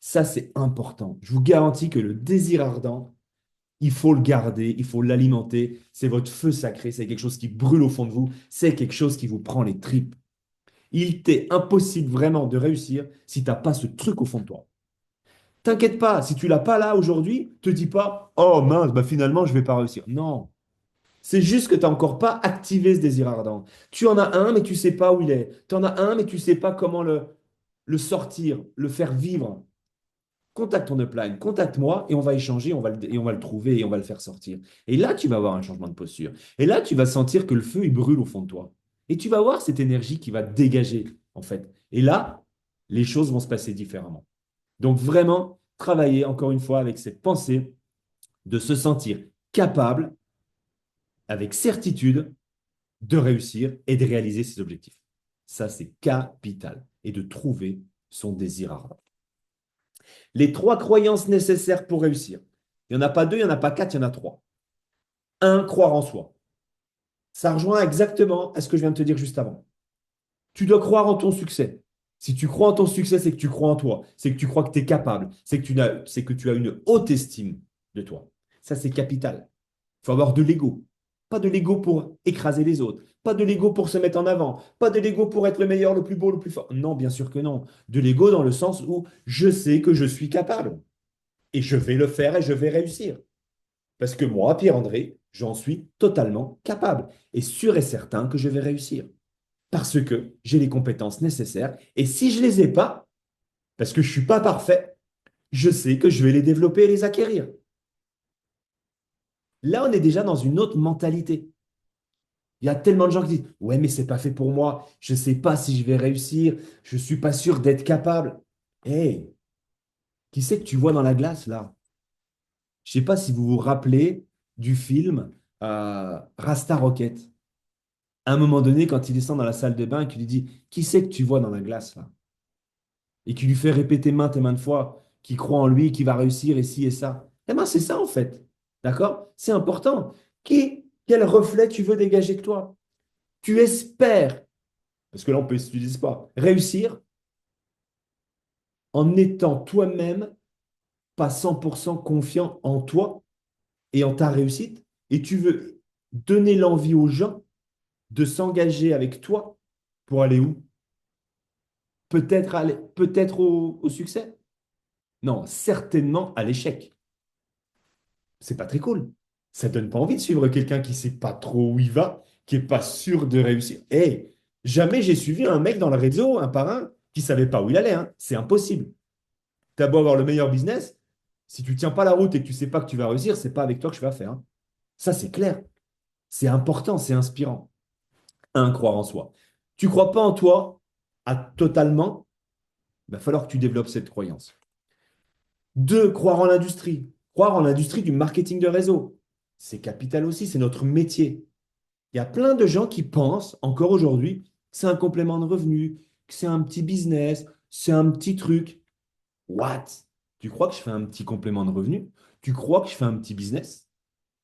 Ça, c'est important. Je vous garantis que le désir ardent, il faut le garder, il faut l'alimenter. C'est votre feu sacré, c'est quelque chose qui brûle au fond de vous, c'est quelque chose qui vous prend les tripes. Il t'est impossible vraiment de réussir si tu n'as pas ce truc au fond de toi. T'inquiète pas, si tu l'as pas là aujourd'hui, te dis pas, oh mince, bah finalement, je vais pas réussir. Non, c'est juste que tu n'as encore pas activé ce désir ardent. Tu en as un, mais tu sais pas où il est. Tu en as un, mais tu sais pas comment le sortir, le faire vivre. Contacte ton upline, contacte-moi et on va échanger, et on va le trouver et on va le faire sortir. Et là, tu vas avoir un changement de posture. Et là, tu vas sentir que le feu, il brûle au fond de toi. Et tu vas voir cette énergie qui va te dégager, en fait. Et là, les choses vont se passer différemment. Donc, vraiment, travailler encore une fois avec cette pensée de se sentir capable, avec certitude, de réussir et de réaliser ses objectifs. Ça, c'est capital. Et de trouver son désir ardent. Les trois croyances nécessaires pour réussir. Il n'y en a pas deux, il n'y en a pas quatre, il y en a trois. Un, croire en soi. Ça rejoint exactement à ce que je viens de te dire juste avant. Tu dois croire en ton succès. Si tu crois en ton succès, c'est que tu crois en toi. C'est que tu crois que tu es capable. C'est que tu as une haute estime de toi. Ça, c'est capital. Il faut avoir de l'ego. Pas de l'ego pour écraser les autres. Pas de l'ego pour se mettre en avant. Pas de l'ego pour être le meilleur, le plus beau, le plus fort. Non, bien sûr que non. De l'ego dans le sens où je sais que je suis capable. Et je vais le faire et je vais réussir. Parce que moi, Pierre-André, j'en suis totalement capable et sûr et certain que je vais réussir. Parce que j'ai les compétences nécessaires. Et si je ne les ai pas, parce que je ne suis pas parfait, je sais que je vais les développer et les acquérir. Là, on est déjà dans une autre mentalité. Il y a tellement de gens qui disent, ouais, mais c'est pas fait pour moi. Je ne sais pas si je vais réussir. Je ne suis pas sûr d'être capable. Hé, qui c'est que tu vois dans la glace là? Je ne sais pas si vous vous rappelez du film Rasta Rocket. À un moment donné, quand il descend dans la salle de bain et qu'il lui dit, qui c'est que tu vois dans la glace là? Et qui lui fait répéter maintes et maintes fois qu'il croit en lui, qu'il va réussir et ci et ça. Eh bien, c'est ça en fait. D'accord? C'est important. Quel reflet tu veux dégager de toi? Tu espères, parce que là on peut utiliser pas, réussir en étant toi-même pas 100% confiant en toi et en ta réussite. Et tu veux donner l'envie aux gens de s'engager avec toi pour aller où? Peut-être au succès? Non, certainement à l'échec. C'est pas très cool. Ça donne pas envie de suivre quelqu'un qui sait pas trop où il va, qui est pas sûr de réussir. Et jamais j'ai suivi un mec dans le réseau, un par un, qui savait pas où il allait, hein. C'est impossible. Tu as beau avoir le meilleur business, si tu tiens pas la route et que tu sais pas que tu vas réussir, c'est pas avec toi que je vais faire, hein. Ça, c'est clair. C'est important, c'est inspirant. Un, croire en soi. Tu crois pas en toi totalement, il va falloir que tu développes cette croyance. Deux, croire en l'industrie. Croire en l'industrie du marketing de réseau. C'est capital aussi, c'est notre métier. Il y a plein de gens qui pensent, encore aujourd'hui, que c'est un complément de revenu, que c'est un petit business, c'est un petit truc. What? Tu crois que je fais un petit complément de revenu? Tu crois que je fais un petit business?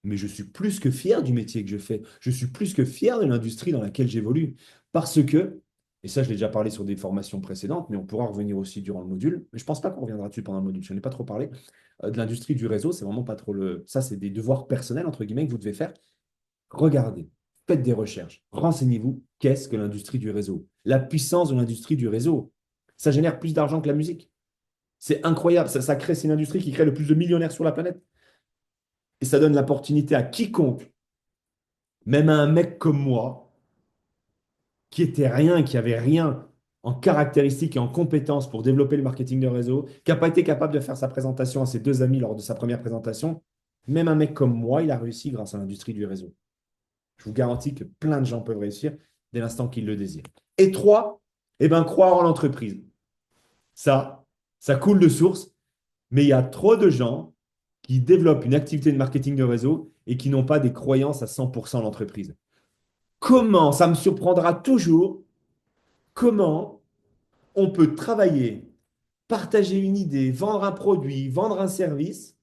Mais je suis plus que fier du métier que je fais. Je suis plus que fier de l'industrie dans laquelle j'évolue. Parce que, et ça, je l'ai déjà parlé sur des formations précédentes, mais on pourra revenir aussi durant le module. Mais je ne pense pas qu'on reviendra dessus pendant le module. Je n'en ai pas trop parlé. De l'industrie du réseau, c'est vraiment pas trop le. Ça, c'est des devoirs personnels, entre guillemets, que vous devez faire. Regardez, faites des recherches, renseignez-vous. Qu'est-ce que l'industrie du réseau? La puissance de l'industrie du réseau. Ça génère plus d'argent que la musique. C'est incroyable. Ça crée, c'est une industrie qui crée le plus de millionnaires sur la planète. Et ça donne l'opportunité à quiconque, même à un mec comme moi, qui était rien, qui avait rien, en caractéristiques et en compétences pour développer le marketing de réseau, qui n'a pas été capable de faire sa présentation à ses deux amis lors de sa première présentation, même un mec comme moi, il a réussi grâce à l'industrie du réseau. Je vous garantis que plein de gens peuvent réussir dès l'instant qu'ils le désirent. Et trois, eh ben, croire en l'entreprise. Ça, ça coule de source, mais il y a trop de gens qui développent une activité de marketing de réseau et qui n'ont pas des croyances à 100% en l'entreprise. Comment, ça me surprendra toujours, comment on peut travailler, partager une idée, vendre un produit, vendre un service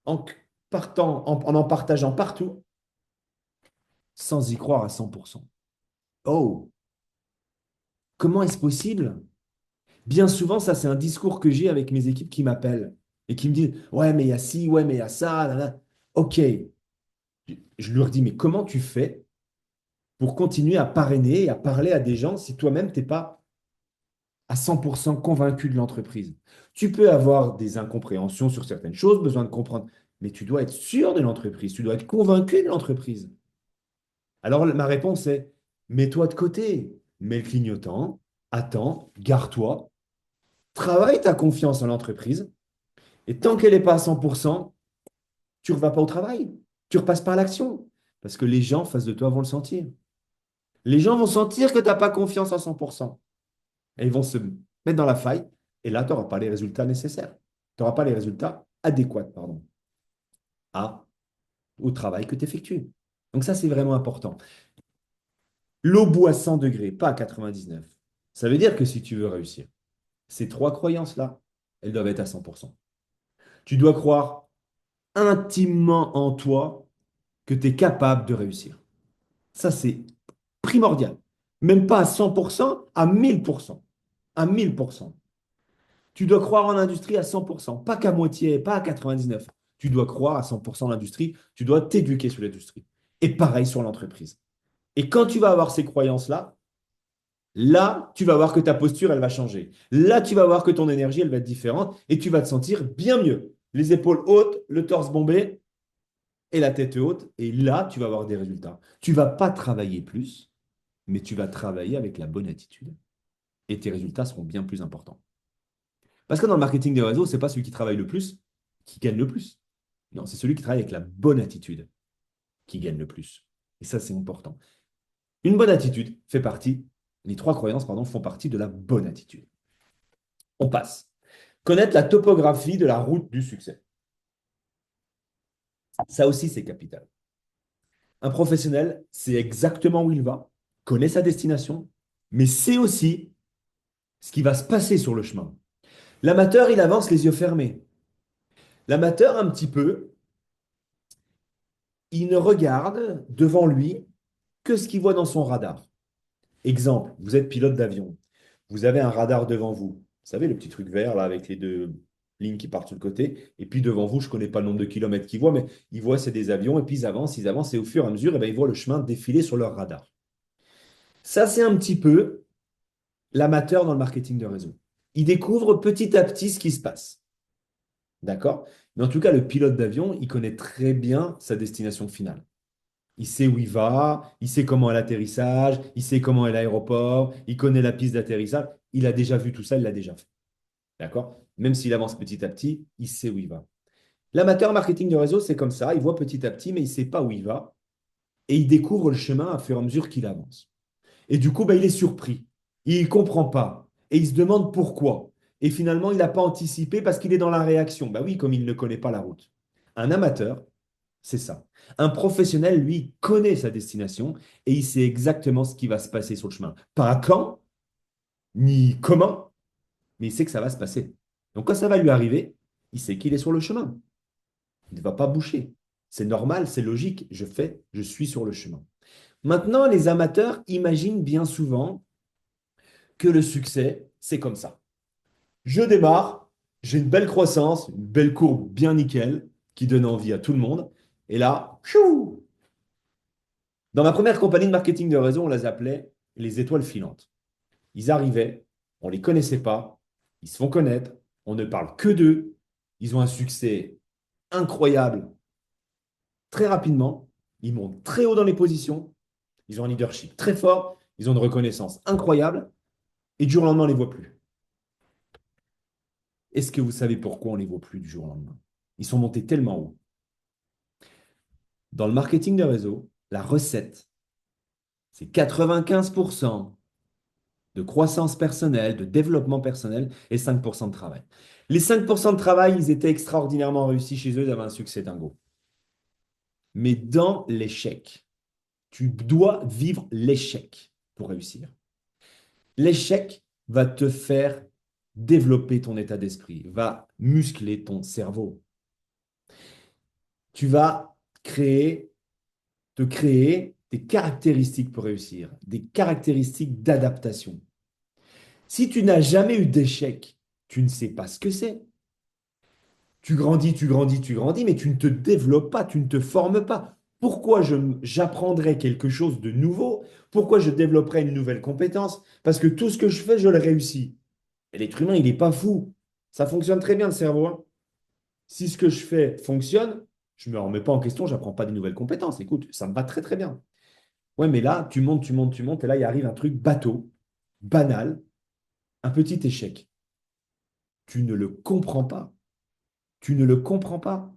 en en partageant partout sans y croire à 100%. Oh, comment est-ce possible? Bien souvent, ça, c'est un discours que j'ai avec mes équipes qui m'appellent et qui me disent, ouais, mais il y a ci, ouais, mais il y a ça. Là, là. OK. Je leur dis, mais comment tu fais pour continuer à parrainer et à parler à des gens si toi-même, tu n'es pas à 100% convaincu de l'entreprise? Tu peux avoir des incompréhensions sur certaines choses, besoin de comprendre, mais tu dois être sûr de l'entreprise, tu dois être convaincu de l'entreprise. Alors, ma réponse est, mets-toi de côté, mets le clignotant, attends, gare-toi, travaille ta confiance en l'entreprise, et tant qu'elle n'est pas à 100%, tu ne vas pas au travail, tu repasses par l'action, parce que les gens face de toi vont le sentir. Les gens vont sentir que tu n'as pas confiance à 100%. Et ils vont se mettre dans la faille, et là, tu n'auras pas les résultats nécessaires. Tu n'auras pas les résultats adéquats, pardon, au travail que tu effectues. Donc ça, c'est vraiment important. L'eau bout à 100 degrés, pas à 99. Ça veut dire que si tu veux réussir, ces trois croyances-là, elles doivent être à 100%. Tu dois croire intimement en toi que tu es capable de réussir. Ça, c'est primordial. Même pas à 100%, à 1000%. À 1000%. Tu dois croire en l'industrie à 100%, pas qu'à moitié, pas à 99. Tu dois croire à 100% en l'industrie, tu dois t'éduquer sur l'industrie. Et pareil sur l'entreprise. Et quand tu vas avoir ces croyances-là, là, tu vas voir que ta posture, elle va changer. Là, tu vas voir que ton énergie, elle va être différente et tu vas te sentir bien mieux. Les épaules hautes, le torse bombé et la tête haute. Et là, tu vas avoir des résultats. Tu ne vas pas travailler plus, mais tu vas travailler avec la bonne attitude. Et tes résultats seront bien plus importants. Parce que dans le marketing des réseaux, ce n'est pas celui qui travaille le plus qui gagne le plus. Non, c'est celui qui travaille avec la bonne attitude qui gagne le plus. Et ça, c'est important. Une bonne attitude fait partie, les trois croyances, pardon, font partie de la bonne attitude. On passe. Connaître la topographie de la route du succès. Ça aussi, c'est capital. Un professionnel sait exactement où il va, connaît sa destination, mais sait aussi ce qui va se passer sur le chemin. L'amateur, il avance les yeux fermés. L'amateur, un petit peu, il ne regarde devant lui que ce qu'il voit dans son radar. Exemple, vous êtes pilote d'avion. Vous avez un radar devant vous. Vous savez, le petit truc vert là avec les deux lignes qui partent sur le côté. Et puis devant vous, je ne connais pas le nombre de kilomètres qu'ils voient, mais ils voient, c'est des avions. Et puis ils avancent. Et au fur et à mesure, eh bien, ils voient le chemin défiler sur leur radar. Ça, c'est un petit peu l'amateur dans le marketing de réseau. Il découvre petit à petit ce qui se passe. D'accord? Mais en tout cas, le pilote d'avion, il connaît très bien sa destination finale. Il sait où il va, il sait comment est l'atterrissage, il sait comment est l'aéroport, il connaît la piste d'atterrissage. Il a déjà vu tout ça, il l'a déjà fait. D'accord? Même s'il avance petit à petit, il sait où il va. L'amateur marketing de réseau, c'est comme ça. Il voit petit à petit, mais il ne sait pas où il va. Et il découvre le chemin à fur et à mesure qu'il avance. Et du coup, il est surpris. Il ne comprend pas. Et il se demande pourquoi. Et finalement, il n'a pas anticipé parce qu'il est dans la réaction. Oui, comme il ne connaît pas la route. Un amateur, c'est ça. Un professionnel, lui, connaît sa destination et il sait exactement ce qui va se passer sur le chemin. Pas quand, ni comment, mais il sait que ça va se passer. Donc quand ça va lui arriver, il sait qu'il est sur le chemin. Il ne va pas boucher. C'est normal, c'est logique. Je suis sur le chemin. Maintenant, les amateurs imaginent bien souvent que le succès, c'est comme ça. Je démarre, j'ai une belle croissance, une belle courbe bien nickel, qui donne envie à tout le monde. Et là, chou, dans ma première compagnie de marketing de réseau, on les appelait les étoiles filantes. Ils arrivaient, on ne les connaissait pas, ils se font connaître, on ne parle que d'eux, ils ont un succès incroyable très rapidement, ils montent très haut dans les positions, ils ont un leadership très fort, ils ont une reconnaissance incroyable, Et du jour au lendemain, on ne les voit plus. Est-ce que vous savez pourquoi on ne les voit plus du jour au lendemain? Ils sont montés tellement haut. Dans le marketing de réseau, la recette, c'est 95% de croissance personnelle, de développement personnel et 5% de travail. Les 5% de travail, ils étaient extraordinairement réussis chez eux, ils avaient un succès dingo. Mais dans l'échec, tu dois vivre l'échec pour réussir. L'échec va te faire développer ton état d'esprit, va muscler ton cerveau. Tu vas te créer des caractéristiques pour réussir, des caractéristiques d'adaptation. Si tu n'as jamais eu d'échec, tu ne sais pas ce que c'est. Tu grandis, tu grandis, tu grandis, mais tu ne te développes pas, tu ne te formes pas. Pourquoi j'apprendrais quelque chose de nouveau? Pourquoi je développerais une nouvelle compétence? Parce que tout ce que je fais, je le réussis. Et l'être humain, il n'est pas fou. Ça fonctionne très bien, le cerveau, hein. Si ce que je fais fonctionne, je ne me remets pas en question, je n'apprends pas de nouvelles compétences. Écoute, ça me va très, très bien. Ouais, mais là, tu montes, tu montes, tu montes, et là, il arrive un truc bateau, banal, un petit échec. Tu ne le comprends pas. Tu ne le comprends pas.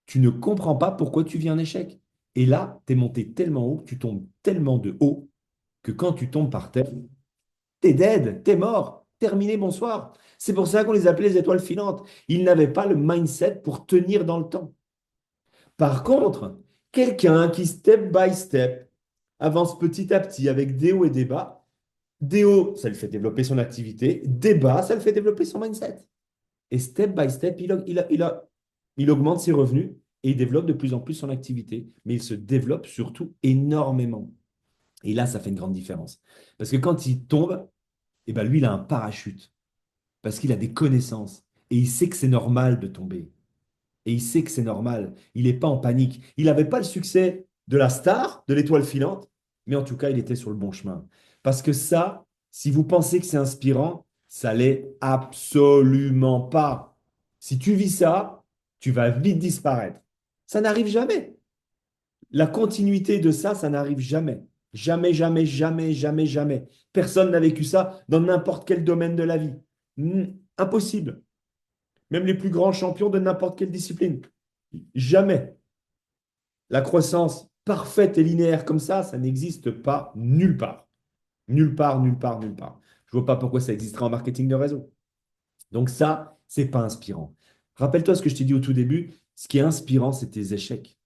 Tu ne comprends pas pourquoi tu vis un échec. Et là, tu es monté tellement haut, tu tombes tellement de haut, que quand tu tombes par terre, t'es dead, t'es mort, terminé, bonsoir. C'est pour ça qu'on les appelait les étoiles filantes. Ils n'avaient pas le mindset pour tenir dans le temps. Par contre, quelqu'un qui, step by step, avance petit à petit avec des hauts et des bas, des hauts, ça lui fait développer son activité, des bas, ça lui fait développer son mindset. Et step by step, il augmente ses revenus et il développe de plus en plus son activité. Mais il se développe surtout énormément. Et là, ça fait une grande différence. Parce que quand il tombe, eh ben lui, il a un parachute. Parce qu'il a des connaissances. Et il sait que c'est normal de tomber. Et il sait que c'est normal. Il n'est pas en panique. Il n'avait pas le succès de la star, de l'étoile filante, mais en tout cas, il était sur le bon chemin. Parce que ça, si vous pensez que c'est inspirant, ça l'est absolument pas. Si tu vis ça, tu vas vite disparaître. Ça n'arrive jamais. La continuité de ça, ça n'arrive jamais. Jamais, jamais, jamais, jamais, jamais. Personne n'a vécu ça dans n'importe quel domaine de la vie. Impossible. Même les plus grands champions de n'importe quelle discipline. Jamais. La croissance parfaite et linéaire comme ça n'existe pas nulle part. Nulle part, nulle part, nulle part. Je ne vois pas pourquoi ça existerait en marketing de réseau. Donc ça, c'est pas inspirant. Rappelle-toi ce que je t'ai dit au tout début. Ce qui est inspirant, c'est tes échecs.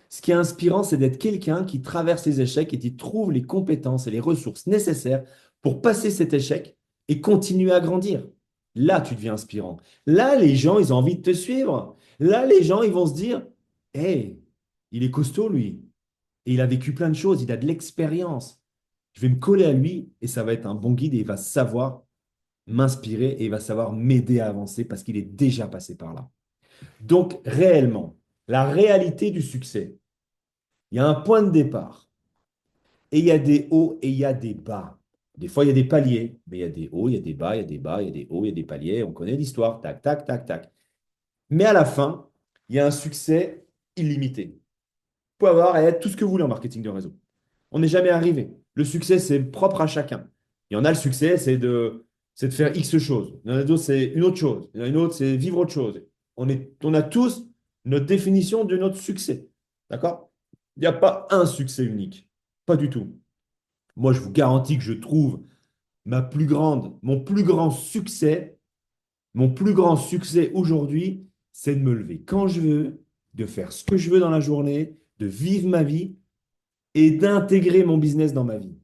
Ce qui est inspirant, c'est d'être quelqu'un qui traverse les échecs et qui trouve les compétences et les ressources nécessaires pour passer cet échec et continuer à grandir. Là, tu deviens inspirant. Là, les gens, ils ont envie de te suivre. Là, les gens, ils vont se dire, hey, il est costaud, lui. Et il a vécu plein de choses, il a de l'expérience. Je vais me coller à lui et ça va être un bon guide et il va savoir m'inspirer et il va savoir m'aider à avancer parce qu'il est déjà passé par là. Donc, réellement, la réalité du succès, il y a un point de départ et il y a des hauts et il y a des bas. Des fois, il y a des paliers, mais il y a des hauts, il y a des bas, il y a des bas, il y a des hauts, il y a des paliers. On connaît l'histoire, tac, tac, tac, tac. Mais à la fin, il y a un succès illimité. Vous pouvez avoir et être tout ce que vous voulez en marketing de réseau. On n'est jamais arrivé. Le succès, c'est propre à chacun. Il y en a le succès, c'est de faire X choses. Il y en a d'autres, c'est une autre chose. Il y en a une autre, c'est vivre autre chose. On a tous notre définition de notre succès. D'accord? Il n'y a pas un succès unique. Pas du tout. Moi, je vous garantis que je trouve mon plus grand succès aujourd'hui, c'est de me lever quand je veux, de faire ce que je veux dans la journée, de vivre ma vie et d'intégrer mon business dans ma vie.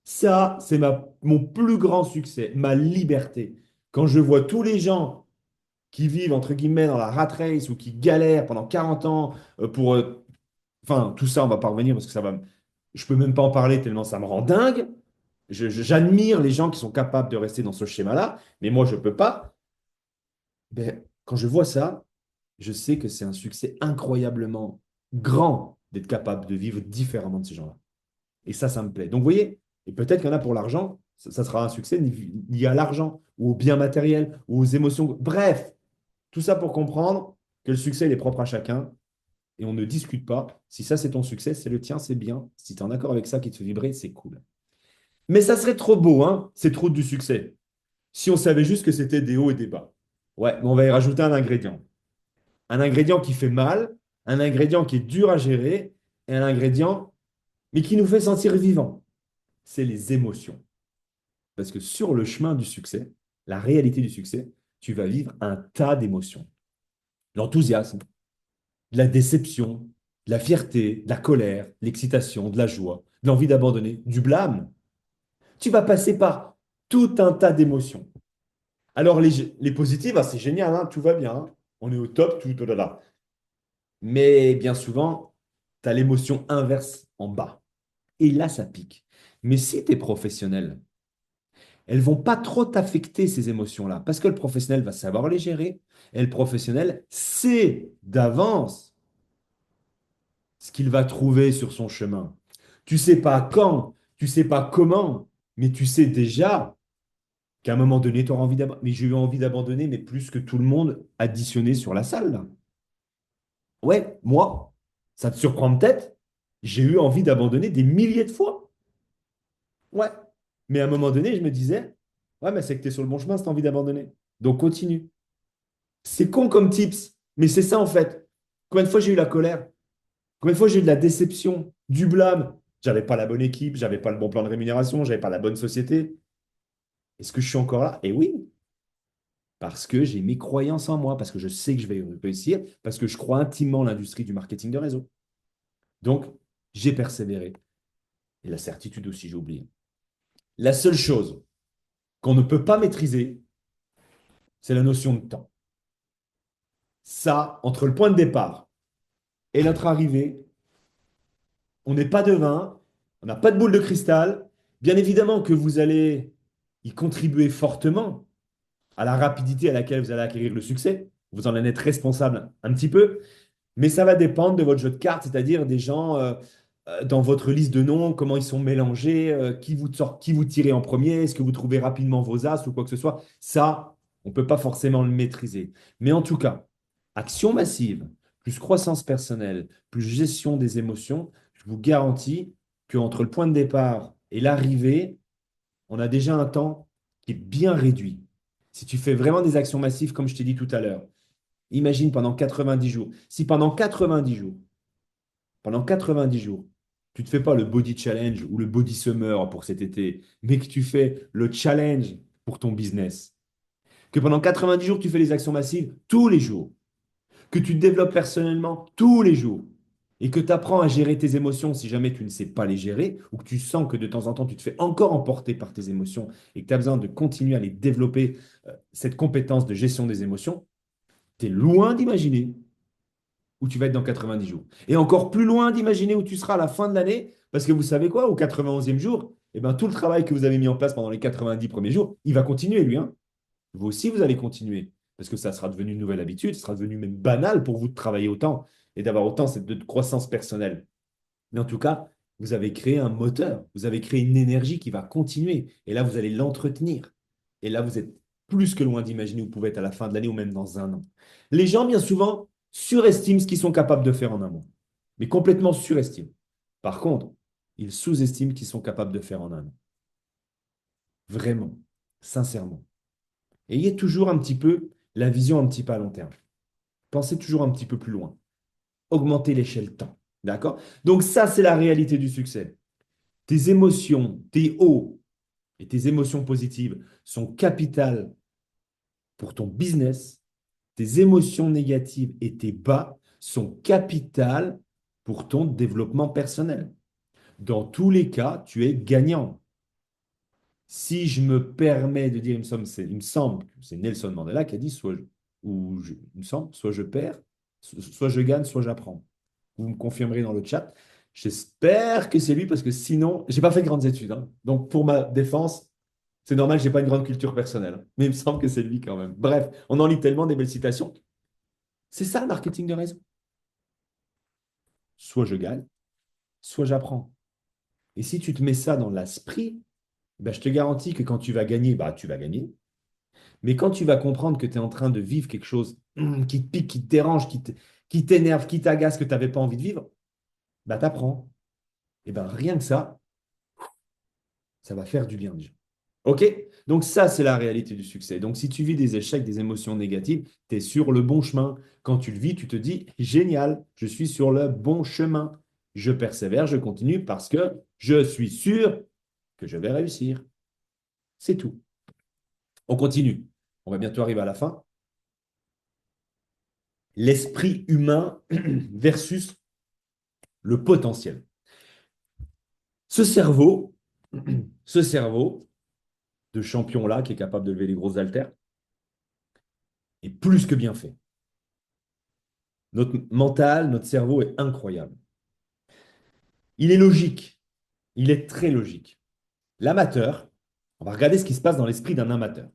Ça, c'est mon plus grand succès, ma liberté. Quand je vois tous les gens qui vivent, entre guillemets, dans la rat race ou qui galèrent pendant 40 ans enfin, tout ça, on va pas revenir parce que je peux même pas en parler tellement ça me rend dingue. J'admire les gens qui sont capables de rester dans ce schéma-là, mais moi, je peux pas. Ben, quand je vois ça, je sais que c'est un succès incroyablement grand d'être capable de vivre différemment de ces gens-là. Et ça me plaît. Donc, vous voyez, et peut-être qu'il y en a pour l'argent, ça sera un succès lié à l'argent, ou aux biens matériels, ou aux émotions. Bref, tout ça pour comprendre que le succès, il est propre à chacun, et on ne discute pas. Si ça, c'est ton succès, c'est le tien, c'est bien. Si tu es en accord avec ça qui te fait vibrer, c'est cool. Mais ça serait trop beau, hein, cette route du succès. Si on savait juste que c'était des hauts et des bas. Ouais, mais on va y rajouter un ingrédient. Un ingrédient qui fait mal, un ingrédient qui est dur à gérer, et un ingrédient, mais qui nous fait sentir vivants. C'est les émotions. Parce que sur le chemin du succès, la réalité du succès, tu vas vivre un tas d'émotions. L'enthousiasme, de la déception, de la fierté, de la colère, de l'excitation, de la joie, de l'envie d'abandonner, du blâme. Tu vas passer par tout un tas d'émotions. Alors, les positives, ah, c'est génial, hein, tout va bien, hein. On est au top, tout là. Mais bien souvent, tu as l'émotion inverse en bas. Et là, ça pique. Mais si tu es professionnel, elles vont pas trop t'affecter, ces émotions-là, parce que le professionnel va savoir les gérer, et le professionnel sait d'avance ce qu'il va trouver sur son chemin. Tu sais pas quand, tu sais pas comment, mais tu sais déjà qu'à un moment donné, tu auras envie d'abandonner. Mais j'ai eu envie d'abandonner, mais plus que tout le monde additionné sur la salle, là. Ouais, moi, ça te surprend peut-être, j'ai eu envie d'abandonner des milliers de fois. Ouais. Mais à un moment donné, je me disais, ouais, mais c'est que tu es sur le bon chemin si tu as envie d'abandonner. Donc continue. C'est con comme tips, mais c'est ça en fait. Combien de fois j'ai eu la colère? Combien de fois j'ai eu de la déception, du blâme? J'avais pas la bonne équipe, j'avais pas le bon plan de rémunération, j'avais pas la bonne société. Est-ce que je suis encore là? Eh oui, parce que j'ai mes croyances en moi, parce que je sais que je vais réussir, parce que je crois intimement en l'industrie du marketing de réseau. Donc, j'ai persévéré. Et la certitude aussi, j'ai oublié. La seule chose qu'on ne peut pas maîtriser, c'est la notion de temps. Ça, entre le point de départ et notre arrivée, on n'est pas devin, on n'a pas de boule de cristal. Bien évidemment que vous allez y contribuer fortement à la rapidité à laquelle vous allez acquérir le succès. Vous en êtes responsable un petit peu, mais ça va dépendre de votre jeu de cartes, c'est-à-dire des gens dans votre liste de noms, comment ils sont mélangés, qui vous tirez en premier, est-ce que vous trouvez rapidement vos as ou quoi que ce soit. Ça, on ne peut pas forcément le maîtriser. Mais en tout cas, action massive, plus croissance personnelle, plus gestion des émotions, je vous garantis qu'entre le point de départ et l'arrivée, on a déjà un temps qui est bien réduit. Si tu fais vraiment des actions massives, comme je t'ai dit tout à l'heure, imagine pendant 90 jours. Si pendant 90 jours, tu ne te fais pas le body challenge ou le body summer pour cet été, mais que tu fais le challenge pour ton business, que pendant 90 jours, tu fais les actions massives tous les jours, que tu te développes personnellement tous les jours et que tu apprends à gérer tes émotions si jamais tu ne sais pas les gérer ou que tu sens que de temps en temps, tu te fais encore emporter par tes émotions et que tu as besoin de continuer à les développer, cette compétence de gestion des émotions, tu es loin d'imaginer où tu vas être dans 90 jours. Et encore plus loin d'imaginer où tu seras à la fin de l'année, parce que vous savez quoi, au 91e jour, eh ben, tout le travail que vous avez mis en place pendant les 90 premiers jours, il va continuer, lui, hein. Vous aussi, vous allez continuer, parce que ça sera devenu une nouvelle habitude, ça sera devenu même banal pour vous de travailler autant et d'avoir autant de croissance personnelle. Mais en tout cas, vous avez créé un moteur, vous avez créé une énergie qui va continuer, et là, vous allez l'entretenir. Et là, vous êtes plus que loin d'imaginer où vous pouvez être à la fin de l'année ou même dans un an. Les gens, bien souvent, surestiment ce qu'ils sont capables de faire en un mois, mais complètement surestiment. Par contre, ils sous-estiment ce qu'ils sont capables de faire en un an. Vraiment, sincèrement. Ayez toujours un petit peu la vision un petit peu à long terme. Pensez toujours un petit peu plus loin. Augmentez l'échelle temps. D'accord? Donc ça, c'est la réalité du succès. Tes émotions, tes hauts et tes émotions positives sont capitales pour ton business. Tes émotions négatives et tes bas sont capitales pour ton développement personnel. Dans tous les cas, tu es gagnant. Si je me permets de dire, il me semble que c'est Nelson Mandela qui a dit, il me semble, soit je perds, soit je gagne, soit j'apprends. Vous me confirmerez dans le chat. J'espère que c'est lui parce que sinon, j'ai pas fait de grandes études, hein. Donc pour ma défense, c'est normal, j'ai pas une grande culture personnelle. Mais il me semble que c'est lui quand même. Bref, on en lit tellement des belles citations. C'est ça le marketing de réseau. Soit je gagne, soit j'apprends. Et si tu te mets ça dans l'esprit, ben, je te garantis que quand tu vas gagner, bah, tu vas gagner. Mais quand tu vas comprendre que tu es en train de vivre quelque chose qui te pique, qui te dérange, qui t'énerve, qui t'agace, que tu n'avais pas envie de vivre, bah, tu apprends. Et ben rien que ça, Ça va faire du bien déjà. OK? Donc ça, c'est la réalité du succès. Donc si tu vis des échecs, des émotions négatives, tu es sur le bon chemin. Quand tu le vis, tu te dis, génial, je suis sur le bon chemin. Je persévère, je continue parce que je suis sûr que je vais réussir. C'est tout. On continue. On va bientôt arriver à la fin. L'esprit humain versus le potentiel. Ce cerveau, ce cerveau de champion-là qui est capable de lever les grosses haltères est plus que bien fait. Notre mental, notre cerveau est incroyable. Il est logique. Il est très logique. L'amateur, on va regarder ce qui se passe dans l'esprit d'un amateur.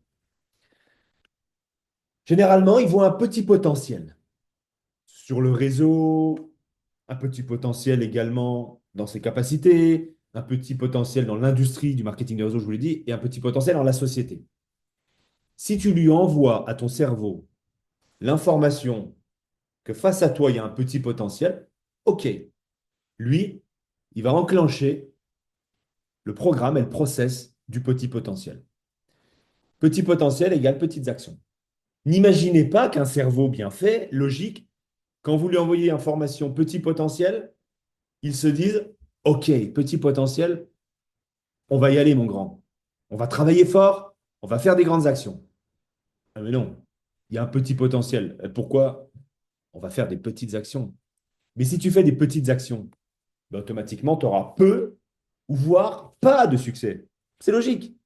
Généralement, il voit un petit potentiel sur le réseau, un petit potentiel également dans ses capacités, un petit potentiel dans l'industrie du marketing des réseaux, je vous l'ai dit, et un petit potentiel dans la société. Si tu lui envoies à ton cerveau l'information que face à toi, il y a un petit potentiel, OK, lui, il va enclencher le programme et le process du petit potentiel. Petit potentiel égale petites actions. N'imaginez pas qu'un cerveau bien fait, logique, quand vous lui envoyez information petit potentiel, il se dise, OK, petit potentiel, on va y aller, mon grand. On va travailler fort, on va faire des grandes actions. Ah, mais non, il y a un petit potentiel. Pourquoi? On va faire des petites actions. Mais si tu fais des petites actions, ben, automatiquement, tu auras peu, voire pas de succès. C'est logique.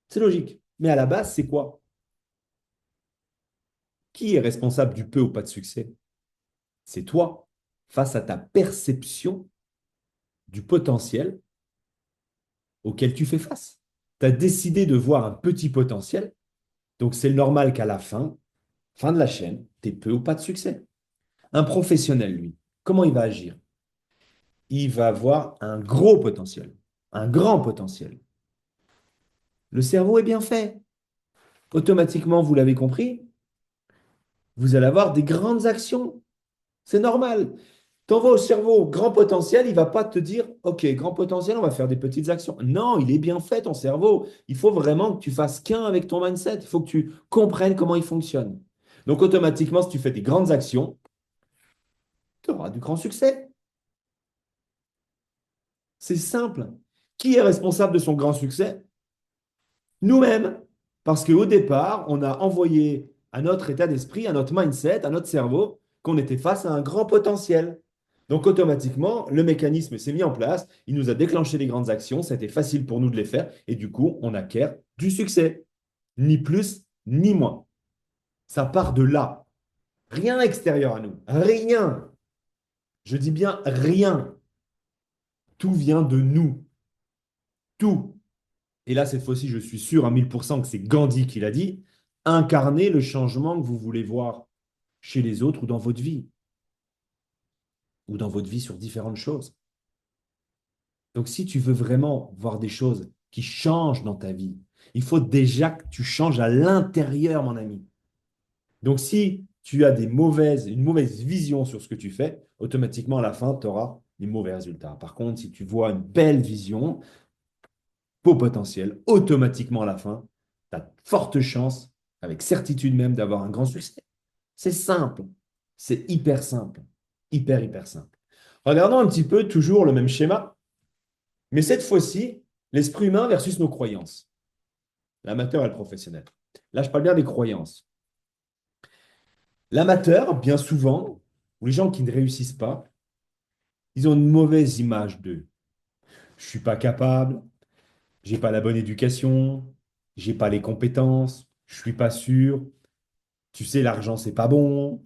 C'est logique. Mais à la base, c'est quoi? Qui est responsable du peu ou pas de succès? C'est toi, face à ta perception du potentiel auquel tu fais face. Tu as décidé de voir un petit potentiel, donc c'est normal qu'à la fin, fin de la chaîne, tu aies peu ou pas de succès. Un professionnel, lui, comment il va agir? Il va avoir un gros potentiel, un grand potentiel. Le cerveau est bien fait. Automatiquement, vous l'avez compris, vous allez avoir des grandes actions. C'est normal. T'envoies au cerveau grand potentiel, il ne va pas te dire, OK, grand potentiel, on va faire des petites actions. Non, il est bien fait, ton cerveau. Il faut vraiment que tu fasses qu'un avec ton mindset. Il faut que tu comprennes comment il fonctionne. Donc, automatiquement, si tu fais des grandes actions, tu auras du grand succès. C'est simple. Qui est responsable de son grand succès? Nous-mêmes. Parce qu'au départ, on a envoyé à notre état d'esprit, à notre mindset, à notre cerveau, qu'on était face à un grand potentiel. Donc automatiquement, le mécanisme s'est mis en place, il nous a déclenché les grandes actions, c'était facile pour nous de les faire, et du coup, on acquiert du succès. Ni plus, ni moins. Ça part de là. Rien extérieur à nous. Rien. Je dis bien rien. Tout vient de nous. Tout. Et là, cette fois-ci, je suis sûr à 1000% que c'est Gandhi qui l'a dit, incarnez le changement que vous voulez voir chez les autres ou dans votre vie sur différentes choses. Donc, si tu veux vraiment voir des choses qui changent dans ta vie, il faut déjà que tu changes à l'intérieur, mon ami. Donc, si tu as une mauvaise vision sur ce que tu fais, automatiquement, à la fin, tu auras des mauvais résultats. Par contre, si tu vois une belle vision, beau potentiel, automatiquement à la fin, tu as de fortes chances, avec certitude même, d'avoir un grand succès. C'est simple. C'est hyper simple. Hyper, hyper simple. Regardons un petit peu toujours le même schéma, mais cette fois-ci, l'esprit humain versus nos croyances. L'amateur et le professionnel. Là, je parle bien des croyances. L'amateur, bien souvent, ou les gens qui ne réussissent pas, ils ont une mauvaise image d'eux. Je ne suis pas capable, j'ai pas la bonne éducation, j'ai pas les compétences, je suis pas sûr. Tu sais, l'argent, c'est pas bon.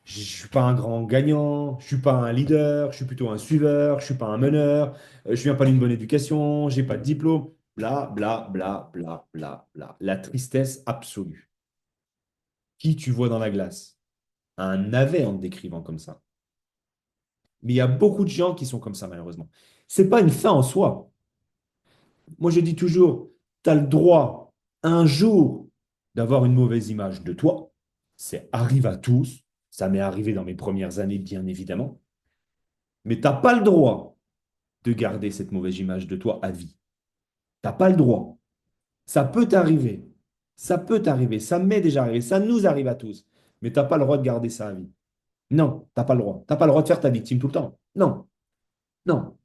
Je suis pas un grand gagnant. Je suis pas un leader. Je suis plutôt un suiveur. Je suis pas un meneur. Je viens pas d'une bonne éducation. J'ai pas de diplôme. Bla, bla, bla, bla, bla, bla. La tristesse absolue. Qui tu vois dans la glace? Un navet en te décrivant comme ça. Mais il y a beaucoup de gens qui sont comme ça, malheureusement. C'est pas une fin en soi. Moi, je dis toujours, tu as le droit un jour d'avoir une mauvaise image de toi. Ça arrive à tous. Ça m'est arrivé dans mes premières années, bien évidemment. Mais tu n'as pas le droit de garder cette mauvaise image de toi à vie. n'as pas le droit. Ça peut t'arriver. Ça peut t'arriver. Ça m'est déjà arrivé. Ça nous arrive à tous. Mais tu n'as pas le droit de garder ça à vie. Non, tu n'as pas le droit. Tu n'as pas le droit de faire ta victime tout le temps. Non, non.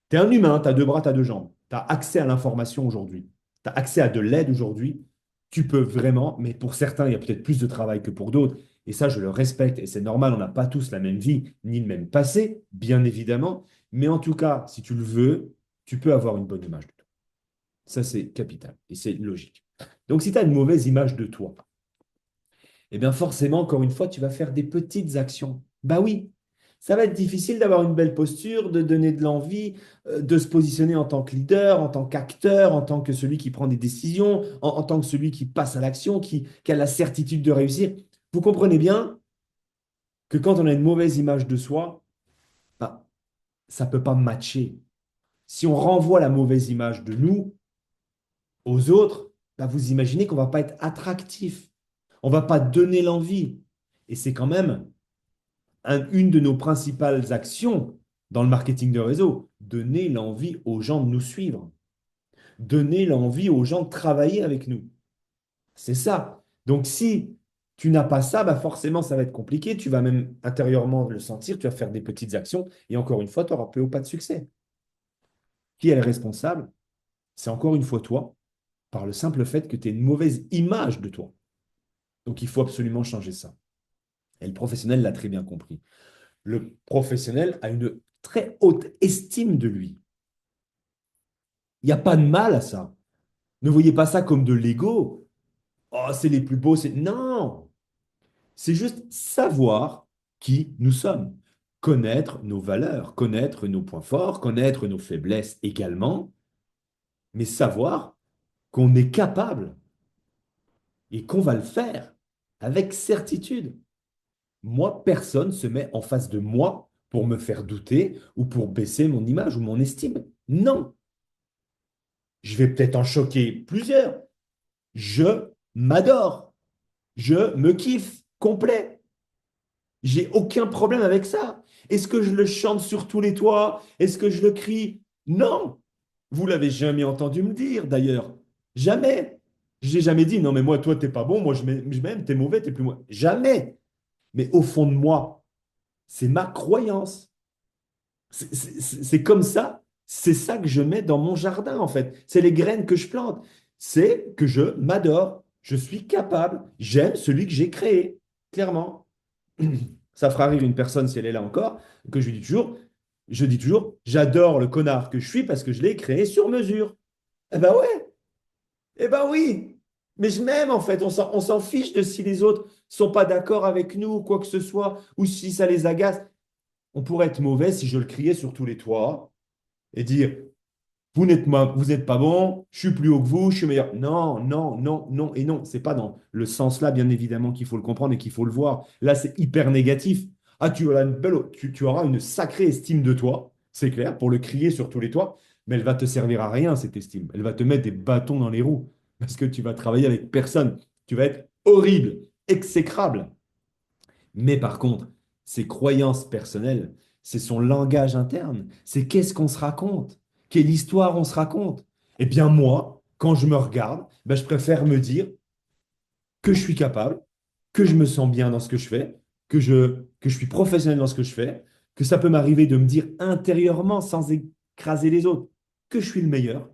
Tu es un humain, tu as deux bras, tu as deux jambes. Tu as accès à l'information aujourd'hui. Tu as accès à de l'aide aujourd'hui. Tu peux vraiment, mais pour certains, il y a peut-être plus de travail que pour d'autres. Et ça, je le respecte. Et c'est normal, on n'a pas tous la même vie, ni le même passé, bien évidemment. Mais en tout cas, si tu le veux, tu peux avoir une bonne image de toi. Ça, c'est capital. Et c'est logique. Donc, si tu as une mauvaise image de toi, eh bien forcément, encore une fois, tu vas faire des petites actions. Bah oui, ça va être difficile d'avoir une belle posture, de donner de l'envie, de se positionner en tant que leader, en tant qu'acteur, en tant que celui qui prend des décisions, en tant que celui qui passe à l'action, qui a la certitude de réussir. Vous comprenez bien que quand on a une mauvaise image de soi, bah, ça ne peut pas matcher. Si on renvoie la mauvaise image de nous aux autres, bah, vous imaginez qu'on ne va pas être attractif. On ne va pas donner l'envie. Et c'est quand même une de nos principales actions dans le marketing de réseau, donner l'envie aux gens de nous suivre, donner l'envie aux gens de travailler avec nous. C'est ça. Donc si tu n'as pas ça, bah forcément, ça va être compliqué. Tu vas même intérieurement le sentir, tu vas faire des petites actions et encore une fois, tu n'auras peu ou pas de succès. Qui est le responsable? C'est encore une fois toi, par le simple fait que tu as une mauvaise image de toi. Donc il faut absolument changer ça. Et le professionnel l'a très bien compris. Le professionnel a une très haute estime de lui. Il n'y a pas de mal à ça. Ne voyez pas ça comme de l'ego. Oh, c'est les plus beaux. Non, c'est juste savoir qui nous sommes. Connaître nos valeurs, connaître nos points forts, connaître nos faiblesses également, mais savoir qu'on est capable et qu'on va le faire avec certitude. Moi, personne ne se met en face de moi pour me faire douter ou pour baisser mon image ou mon estime. Non, je vais peut-être en choquer plusieurs. Je m'adore. Je me kiffe complet. J'ai aucun problème avec ça. Est-ce que je le chante sur tous les toits? Est-ce que je le crie? Non. Vous l'avez jamais entendu me dire d'ailleurs. Jamais. J'ai jamais dit non mais moi toi t'es pas bon, moi je m'aime, t'es mauvais, t'es plus moi. Jamais. Mais au fond de moi, c'est ma croyance. C'est comme ça. C'est ça que je mets dans mon jardin en fait. C'est les graines que je plante. C'est que je m'adore. Je suis capable. J'aime celui que j'ai créé. Clairement. Ça fera rire une personne si elle est là encore, que je dis toujours, j'adore le connard que je suis parce que je l'ai créé sur mesure. Eh ben ouais, eh ben oui. Mais je m'aime en fait, on s'en fiche de si les autres sont pas d'accord avec nous ou quoi que ce soit, ou si ça les agace. On pourrait être mauvais si je le criais sur tous les toits et dire, vous n'êtes pas bon, je suis plus haut que vous, je suis meilleur. Non, non, non, non et non. C'est pas dans le sens-là, bien évidemment, qu'il faut le comprendre et qu'il faut le voir. Là, c'est hyper négatif. Ah, tu auras une sacrée estime de toi, c'est clair, pour le crier sur tous les toits, mais elle va te servir à rien, cette estime. Elle va te mettre des bâtons dans les roues parce que tu vas travailler avec personne. Tu vas être horrible, exécrable. Mais par contre, ses croyances personnelles, c'est son langage interne, c'est qu'est-ce qu'on se raconte, quelle histoire on se raconte. Eh bien moi, quand je me regarde, ben, je préfère me dire que je suis capable, que je me sens bien dans ce que je fais, que je suis professionnel dans ce que je fais, que ça peut m'arriver de me dire intérieurement, sans écraser les autres, que je suis le meilleur.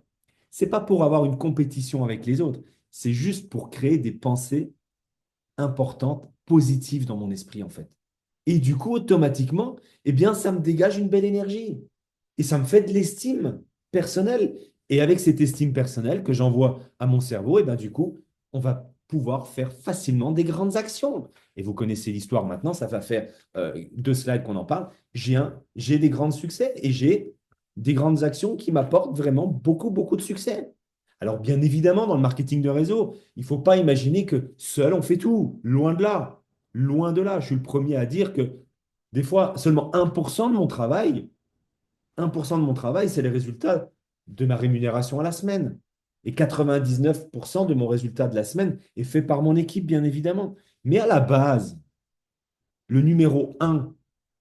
C'est pas pour avoir une compétition avec les autres, c'est juste pour créer des pensées importantes, positives dans mon esprit en fait. Et du coup, automatiquement, eh bien, ça me dégage une belle énergie. Et ça me fait de l'estime personnelle. Et avec cette estime personnelle que j'envoie à mon cerveau, eh bien, du coup, on va pouvoir faire facilement des grandes actions. Et vous connaissez l'histoire maintenant, ça va faire 2 slides qu'on en parle. J'ai des grands succès et j'ai des grandes actions qui m'apportent vraiment beaucoup, beaucoup de succès. Alors, bien évidemment, dans le marketing de réseau, il ne faut pas imaginer que seul on fait tout. Loin de là. Loin de là. Je suis le premier à dire que des fois, seulement 1% de mon travail, 1% de mon travail, c'est les résultats de ma rémunération à la semaine. Et 99% de mon résultat de la semaine est fait par mon équipe, bien évidemment. Mais à la base, le numéro un,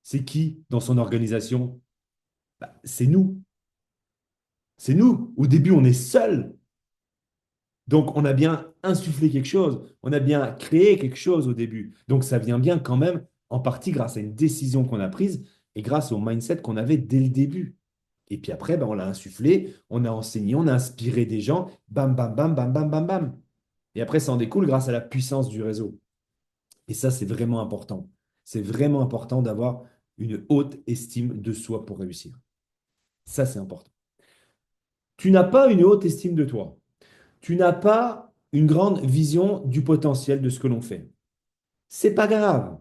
c'est qui dans son organisation? Bah, c'est nous. C'est nous. Au début, on est seul. Donc, on a bien insufflé quelque chose, on a bien créé quelque chose au début. Donc, ça vient bien quand même en partie grâce à une décision qu'on a prise et grâce au mindset qu'on avait dès le début. Et puis après, ben, on l'a insufflé, on a enseigné, on a inspiré des gens, bam, bam, bam, bam, bam, bam, bam. Et après, ça en découle grâce à la puissance du réseau. Et ça, c'est vraiment important. C'est vraiment important d'avoir une haute estime de soi pour réussir. Ça, c'est important. Tu n'as pas une haute estime de toi. Tu n'as pas une grande vision du potentiel de ce que l'on fait. C'est pas grave.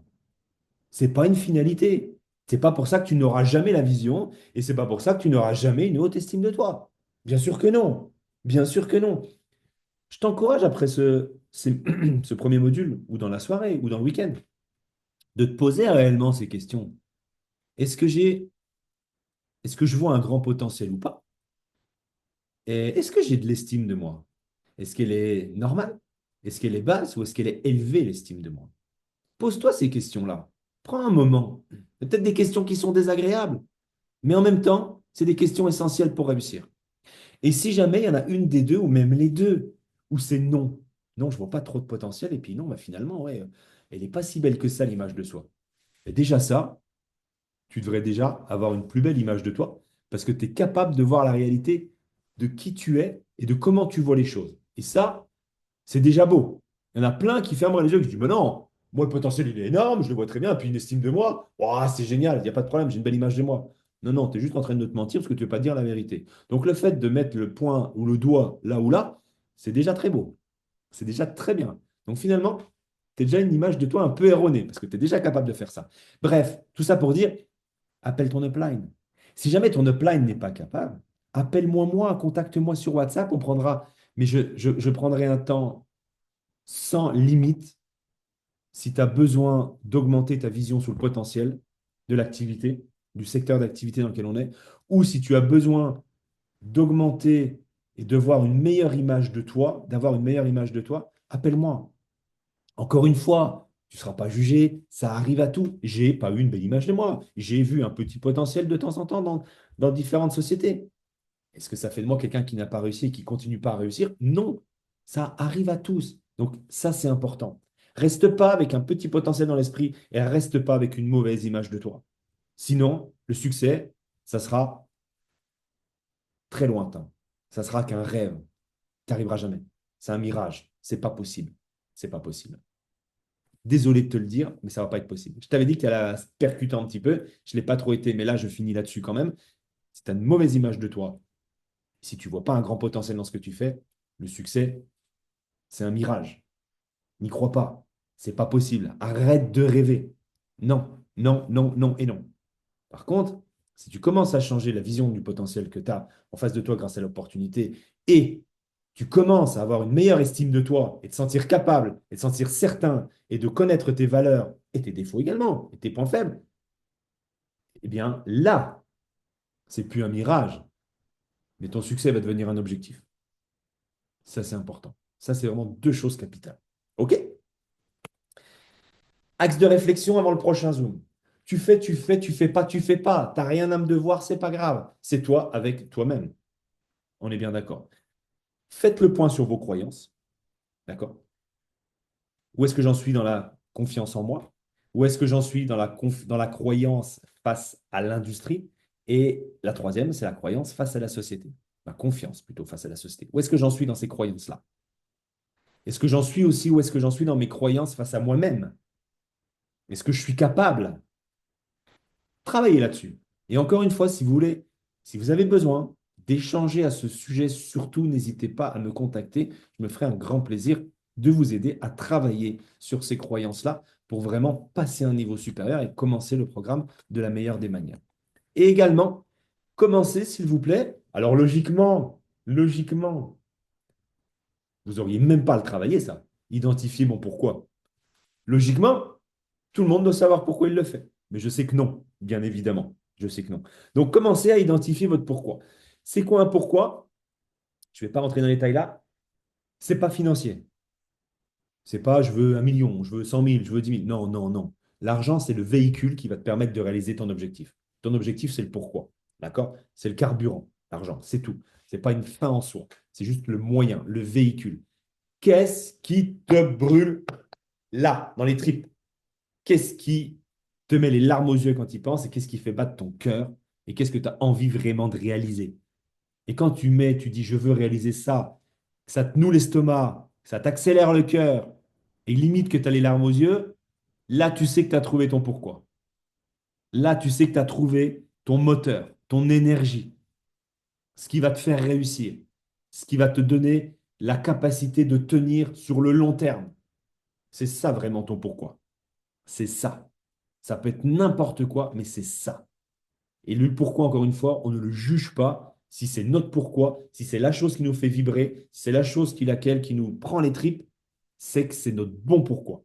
C'est pas une finalité. C'est pas pour ça que tu n'auras jamais la vision et c'est pas pour ça que tu n'auras jamais une haute estime de toi. Bien sûr que non. Bien sûr que non. Je t'encourage après ce premier module ou dans la soirée ou dans le week-end de te poser réellement ces questions. Est-ce que est-ce que je vois un grand potentiel ou pas? Et est-ce que j'ai de l'estime de moi? Est-ce qu'elle est normale? Est-ce qu'elle est basse ou est-ce qu'elle est élevée, l'estime de moi? Pose-toi ces questions-là. Prends un moment. C'est peut-être des questions qui sont désagréables, mais en même temps, c'est des questions essentielles pour réussir. Et si jamais il y en a une des deux, ou même les deux, où c'est non, non, je vois pas trop de potentiel, et puis non, bah finalement, ouais, elle n'est pas si belle que ça, l'image de soi. Et déjà ça, tu devrais déjà avoir une plus belle image de toi, parce que tu es capable de voir la réalité de qui tu es et de comment tu vois les choses. Et ça, c'est déjà beau. Il y en a plein qui ferment les yeux et qui disent, mais non, moi le potentiel il est énorme, je le vois très bien, et puis une estime de moi, ouah, c'est génial, il n'y a pas de problème, j'ai une belle image de moi. Non, non, tu es juste en train de te mentir parce que tu ne veux pas dire la vérité. Donc le fait de mettre le point ou le doigt là ou là, c'est déjà très beau. C'est déjà très bien. Donc finalement, tu es déjà une image de toi un peu erronée parce que tu es déjà capable de faire ça. Bref, tout ça pour dire, appelle ton upline. Si jamais ton upline n'est pas capable, appelle-moi moi, contacte-moi sur WhatsApp, on prendra, mais je prendrai un temps sans limite si tu as besoin d'augmenter ta vision sur le potentiel de l'activité, du secteur d'activité dans lequel on est, ou si tu as besoin d'augmenter et de voir une meilleure image de toi, d'avoir une meilleure image de toi, appelle-moi. Encore une fois, tu ne seras pas jugé, ça arrive à tout. J'ai pas eu une belle image de moi. J'ai vu un petit potentiel de temps en temps dans différentes sociétés. Est-ce que ça fait de moi quelqu'un qui n'a pas réussi et qui continue pas à réussir? Non, ça arrive à tous. Donc ça, c'est important. Reste pas avec un petit potentiel dans l'esprit et reste pas avec une mauvaise image de toi. Sinon, le succès, ça sera très lointain. Ça sera qu'un rêve. Tu n'arriveras jamais. C'est un mirage. C'est pas possible. C'est pas possible. Désolé de te le dire, mais ça va pas être possible. Je t'avais dit qu'elle allait se percuter un petit peu. Je ne l'ai pas trop été, mais là, je finis là-dessus quand même. Si tu as une mauvaise image de toi, si tu ne vois pas un grand potentiel dans ce que tu fais, le succès, c'est un mirage. N'y crois pas. C'est pas possible. Arrête de rêver. Non, non, non, non et non. Par contre, si tu commences à changer la vision du potentiel que tu as en face de toi grâce à l'opportunité et tu commences à avoir une meilleure estime de toi et te sentir capable et te sentir certain et de connaître tes valeurs et tes défauts également et tes points faibles, eh bien là, c'est plus un mirage, mais ton succès va devenir un objectif. Ça, c'est important. Ça, c'est vraiment deux choses capitales. OK? Axe de réflexion avant le prochain Zoom. Tu fais pas, tu fais pas. Tu n'as rien à me devoir, c'est pas grave. C'est toi avec toi-même. On est bien d'accord. Faites le point sur vos croyances. D'accord? Où est-ce que j'en suis dans la confiance en moi? Où est-ce que j'en suis dans dans la croyance face à l'industrie? Et la troisième, c'est la croyance face à la société. La confiance plutôt face à la société. Où est-ce que j'en suis dans ces croyances-là? Est-ce que j'en suis aussi, où est-ce que j'en suis dans mes croyances face à moi-même? Est-ce que je suis capable? Travaillez là-dessus. Et encore une fois, si vous voulez, si vous avez besoin d'échanger à ce sujet, surtout n'hésitez pas à me contacter. Je me ferai un grand plaisir de vous aider à travailler sur ces croyances-là pour vraiment passer à un niveau supérieur et commencer le programme de la meilleure des manières. Et également, commencez, s'il vous plaît. Alors logiquement, vous n'auriez même pas à le travailler, ça. Identifier mon pourquoi. Logiquement, tout le monde doit savoir pourquoi il le fait. Mais je sais que non, bien évidemment. Je sais que non. Donc, commencez à identifier votre pourquoi. C'est quoi un pourquoi? Je ne vais pas rentrer dans les détails là. C'est pas financier. C'est pas je veux 1 million, je veux 100 000, je veux 10 000. Non, non, non. L'argent, c'est le véhicule qui va te permettre de réaliser ton objectif. Ton objectif, c'est le pourquoi. D'accord? C'est le carburant, l'argent, c'est tout. C'est pas une fin en soi. C'est juste le moyen, le véhicule. Qu'est-ce qui te brûle là, dans les tripes? Qu'est-ce qui te met les larmes aux yeux quand tu y penses et qu'est-ce qui fait battre ton cœur et qu'est-ce que tu as envie vraiment de réaliser? Et quand tu dis je veux réaliser ça, que ça te noue l'estomac, que ça t'accélère le cœur et limite que tu as les larmes aux yeux, là tu sais que tu as trouvé ton pourquoi. Là tu sais que tu as trouvé ton moteur, ton énergie, ce qui va te faire réussir, ce qui va te donner la capacité de tenir sur le long terme. C'est ça vraiment ton pourquoi. C'est ça. Ça peut être n'importe quoi, mais c'est ça. Et le pourquoi, encore une fois, on ne le juge pas si c'est notre pourquoi, si c'est la chose qui nous fait vibrer, si c'est la chose qui nous prend les tripes, c'est que c'est notre bon pourquoi.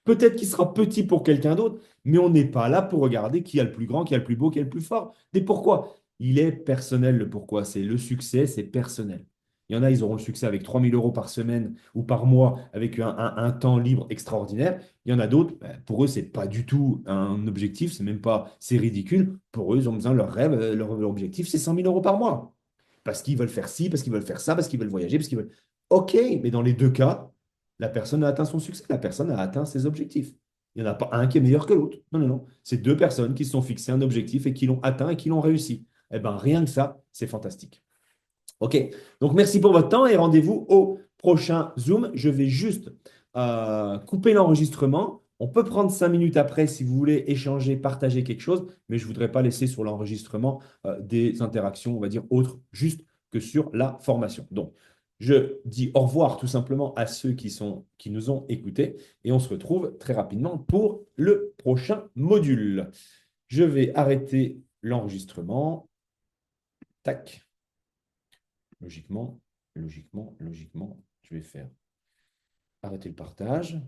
Peut-être qu'il sera petit pour quelqu'un d'autre, mais on n'est pas là pour regarder qui a le plus grand, qui a le plus beau, qui a le plus fort. Des pourquoi. Il est personnel le pourquoi. C'est le succès, c'est personnel. Il y en a, ils auront le succès avec 3 000 € par semaine ou par mois avec un temps libre extraordinaire. Il y en a d'autres, ben, pour eux, c'est pas du tout un objectif, c'est ridicule. Pour eux, ils ont besoin de leur rêve, leur objectif, c'est 100 000 € par mois. Parce qu'ils veulent faire ci, parce qu'ils veulent faire ça, parce qu'ils veulent voyager, parce qu'ils veulent. Ok, mais dans les deux cas, la personne a atteint son succès, la personne a atteint ses objectifs. Il n'y en a pas un qui est meilleur que l'autre. Non, non, non. C'est deux personnes qui se sont fixées un objectif et qui l'ont atteint et qui l'ont réussi. Eh bien, rien que ça, c'est fantastique. OK. Donc, merci pour votre temps et rendez-vous au prochain Zoom. Je vais juste couper l'enregistrement. On peut prendre 5 minutes après si vous voulez échanger, partager quelque chose, mais je ne voudrais pas laisser sur l'enregistrement des interactions, on va dire, autres, juste que sur la formation. Donc, je dis au revoir tout simplement à ceux qui nous ont écoutés et on se retrouve très rapidement pour le prochain module. Je vais arrêter l'enregistrement. Tac. Logiquement, je vais faire arrêter le partage.